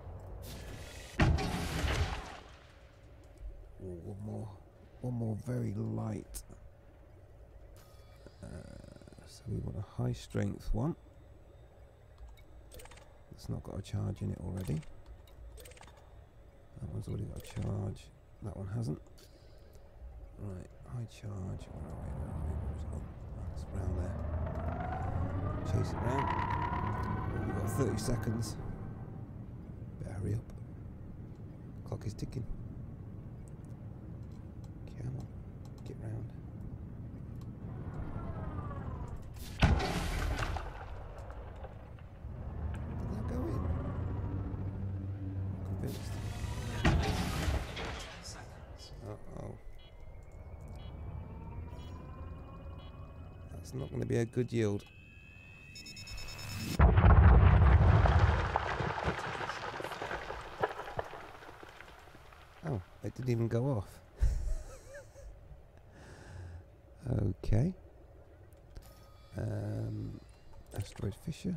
Speaker 1: Ooh, one more very light. So we want a high strength one. It's not got a charge in it already. That one's already got a charge. That one hasn't. Right, high charge. Where are we? Where's it gone? Oh, it's around there. Chase it round. We've got 30 seconds. Better hurry up. Clock is ticking. Come on, get round. Did that go in? I'm convinced. Uh-oh. That's not going to be a good yield. Oh, it didn't even go off. Okay. Asteroid Fisher.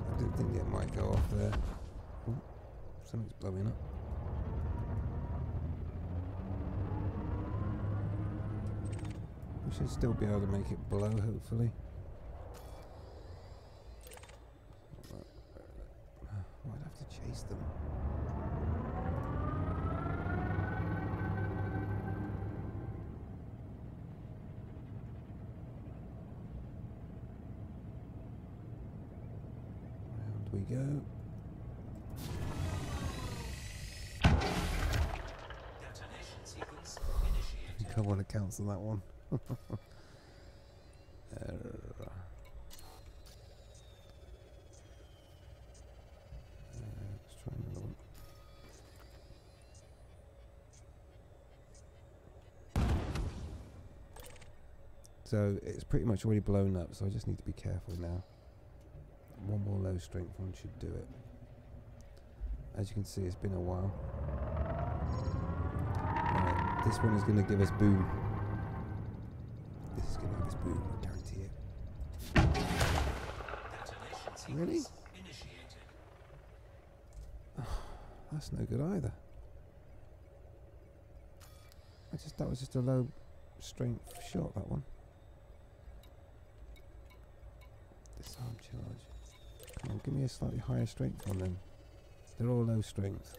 Speaker 1: I didn't think it might go off there. Ooh, something's blowing up. We should still be able to make it blow, hopefully. Oh, I'd have to chase them. Round we go.
Speaker 2: Detonation sequence initiated.
Speaker 1: I think I want to cancel that one. Let's try another one. So it's pretty much already blown up, so I just need to be careful now. One more low strength one should do it. As you can see, it's been a while. Right, this one is going to give us boom. This is going to give us boom, I guarantee it.
Speaker 2: Detonation sequence
Speaker 1: Really?
Speaker 2: initiated.
Speaker 1: That's no good either. That was just a low strength shot, that one. Disarm charge. Come on, give me a slightly higher strength one then. They're all low strength.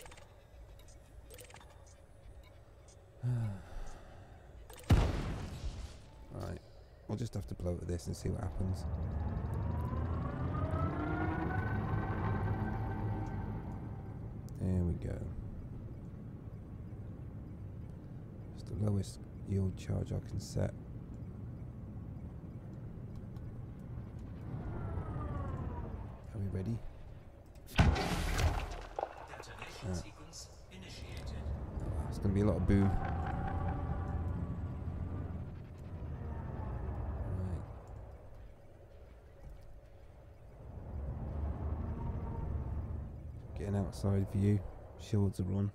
Speaker 1: Right, we'll just have to blow at this and see what happens. There we go. It's the lowest yield charge I can set. Are we ready?
Speaker 2: Detonation sequence initiated.
Speaker 1: It's going to be a lot of boom. Right. Getting outside view. Shields are on.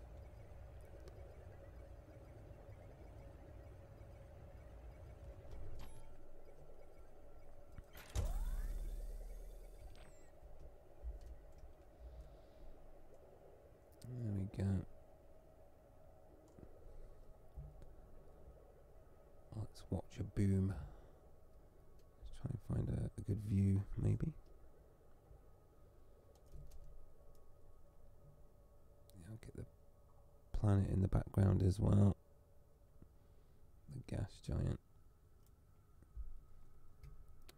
Speaker 1: There we go. Let's watch a boom. Let's try and find a good view, maybe. Yeah, I'll get the planet in the background as well. The gas giant.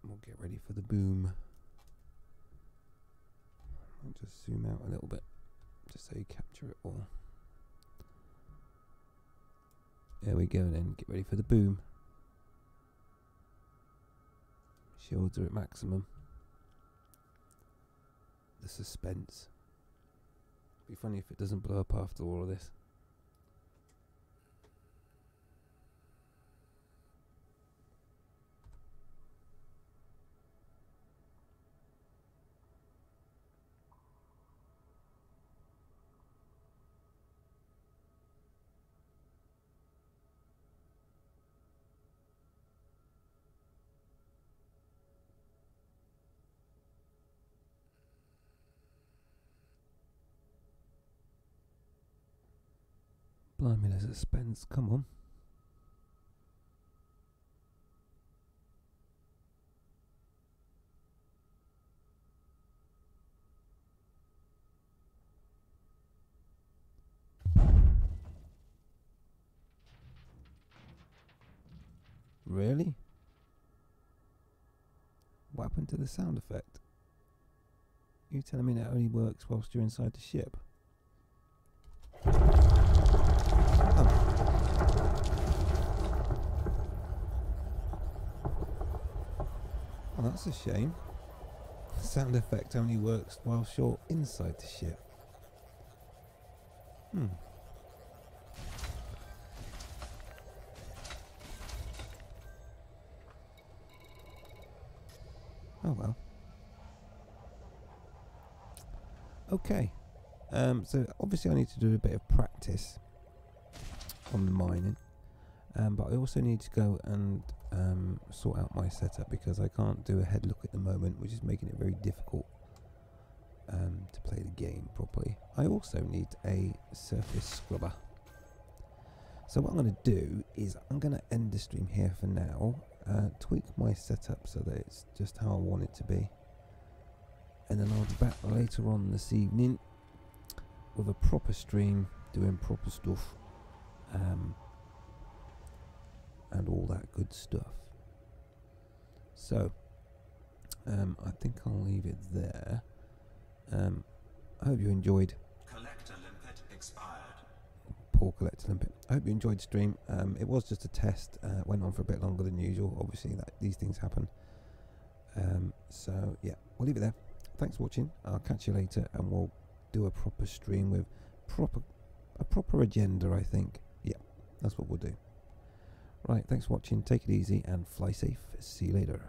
Speaker 1: We'll get ready for the boom. I'll just zoom out a little bit, just so you capture it all. There we go then, get ready for the boom. Shields are at maximum. The suspense. Be funny if it doesn't blow up after all of this. Suspense, come on. Really? What happened to the sound effect? You telling me that only works whilst you're inside the ship? Oh. Well, that's a shame. The sound effect only works whilst you're inside the ship. Oh well. Okay. So obviously I need to do a bit of practice on the mining. But I also need to go and sort out my setup because I can't do a head look at the moment, which is making it very difficult to play the game properly. I also need a surface scrubber. So what I'm going to do is I'm going to end the stream here for now, tweak my setup so that it's just how I want it to be. And then I'll be back later on this evening with a proper stream, doing proper stuff. And all that good stuff. So, I think I'll leave it there. I hope you enjoyed.
Speaker 2: Collector limpet expired.
Speaker 1: Poor Collector limpet. I hope you enjoyed the stream. It was just a test. Went on for a bit longer than usual. Obviously, these things happen. So yeah, we'll leave it there. Thanks for watching. I'll catch you later, and we'll do a proper stream with a proper agenda. I think. Yeah, that's what we'll do. Right, thanks for watching, take it easy and fly safe. See you later.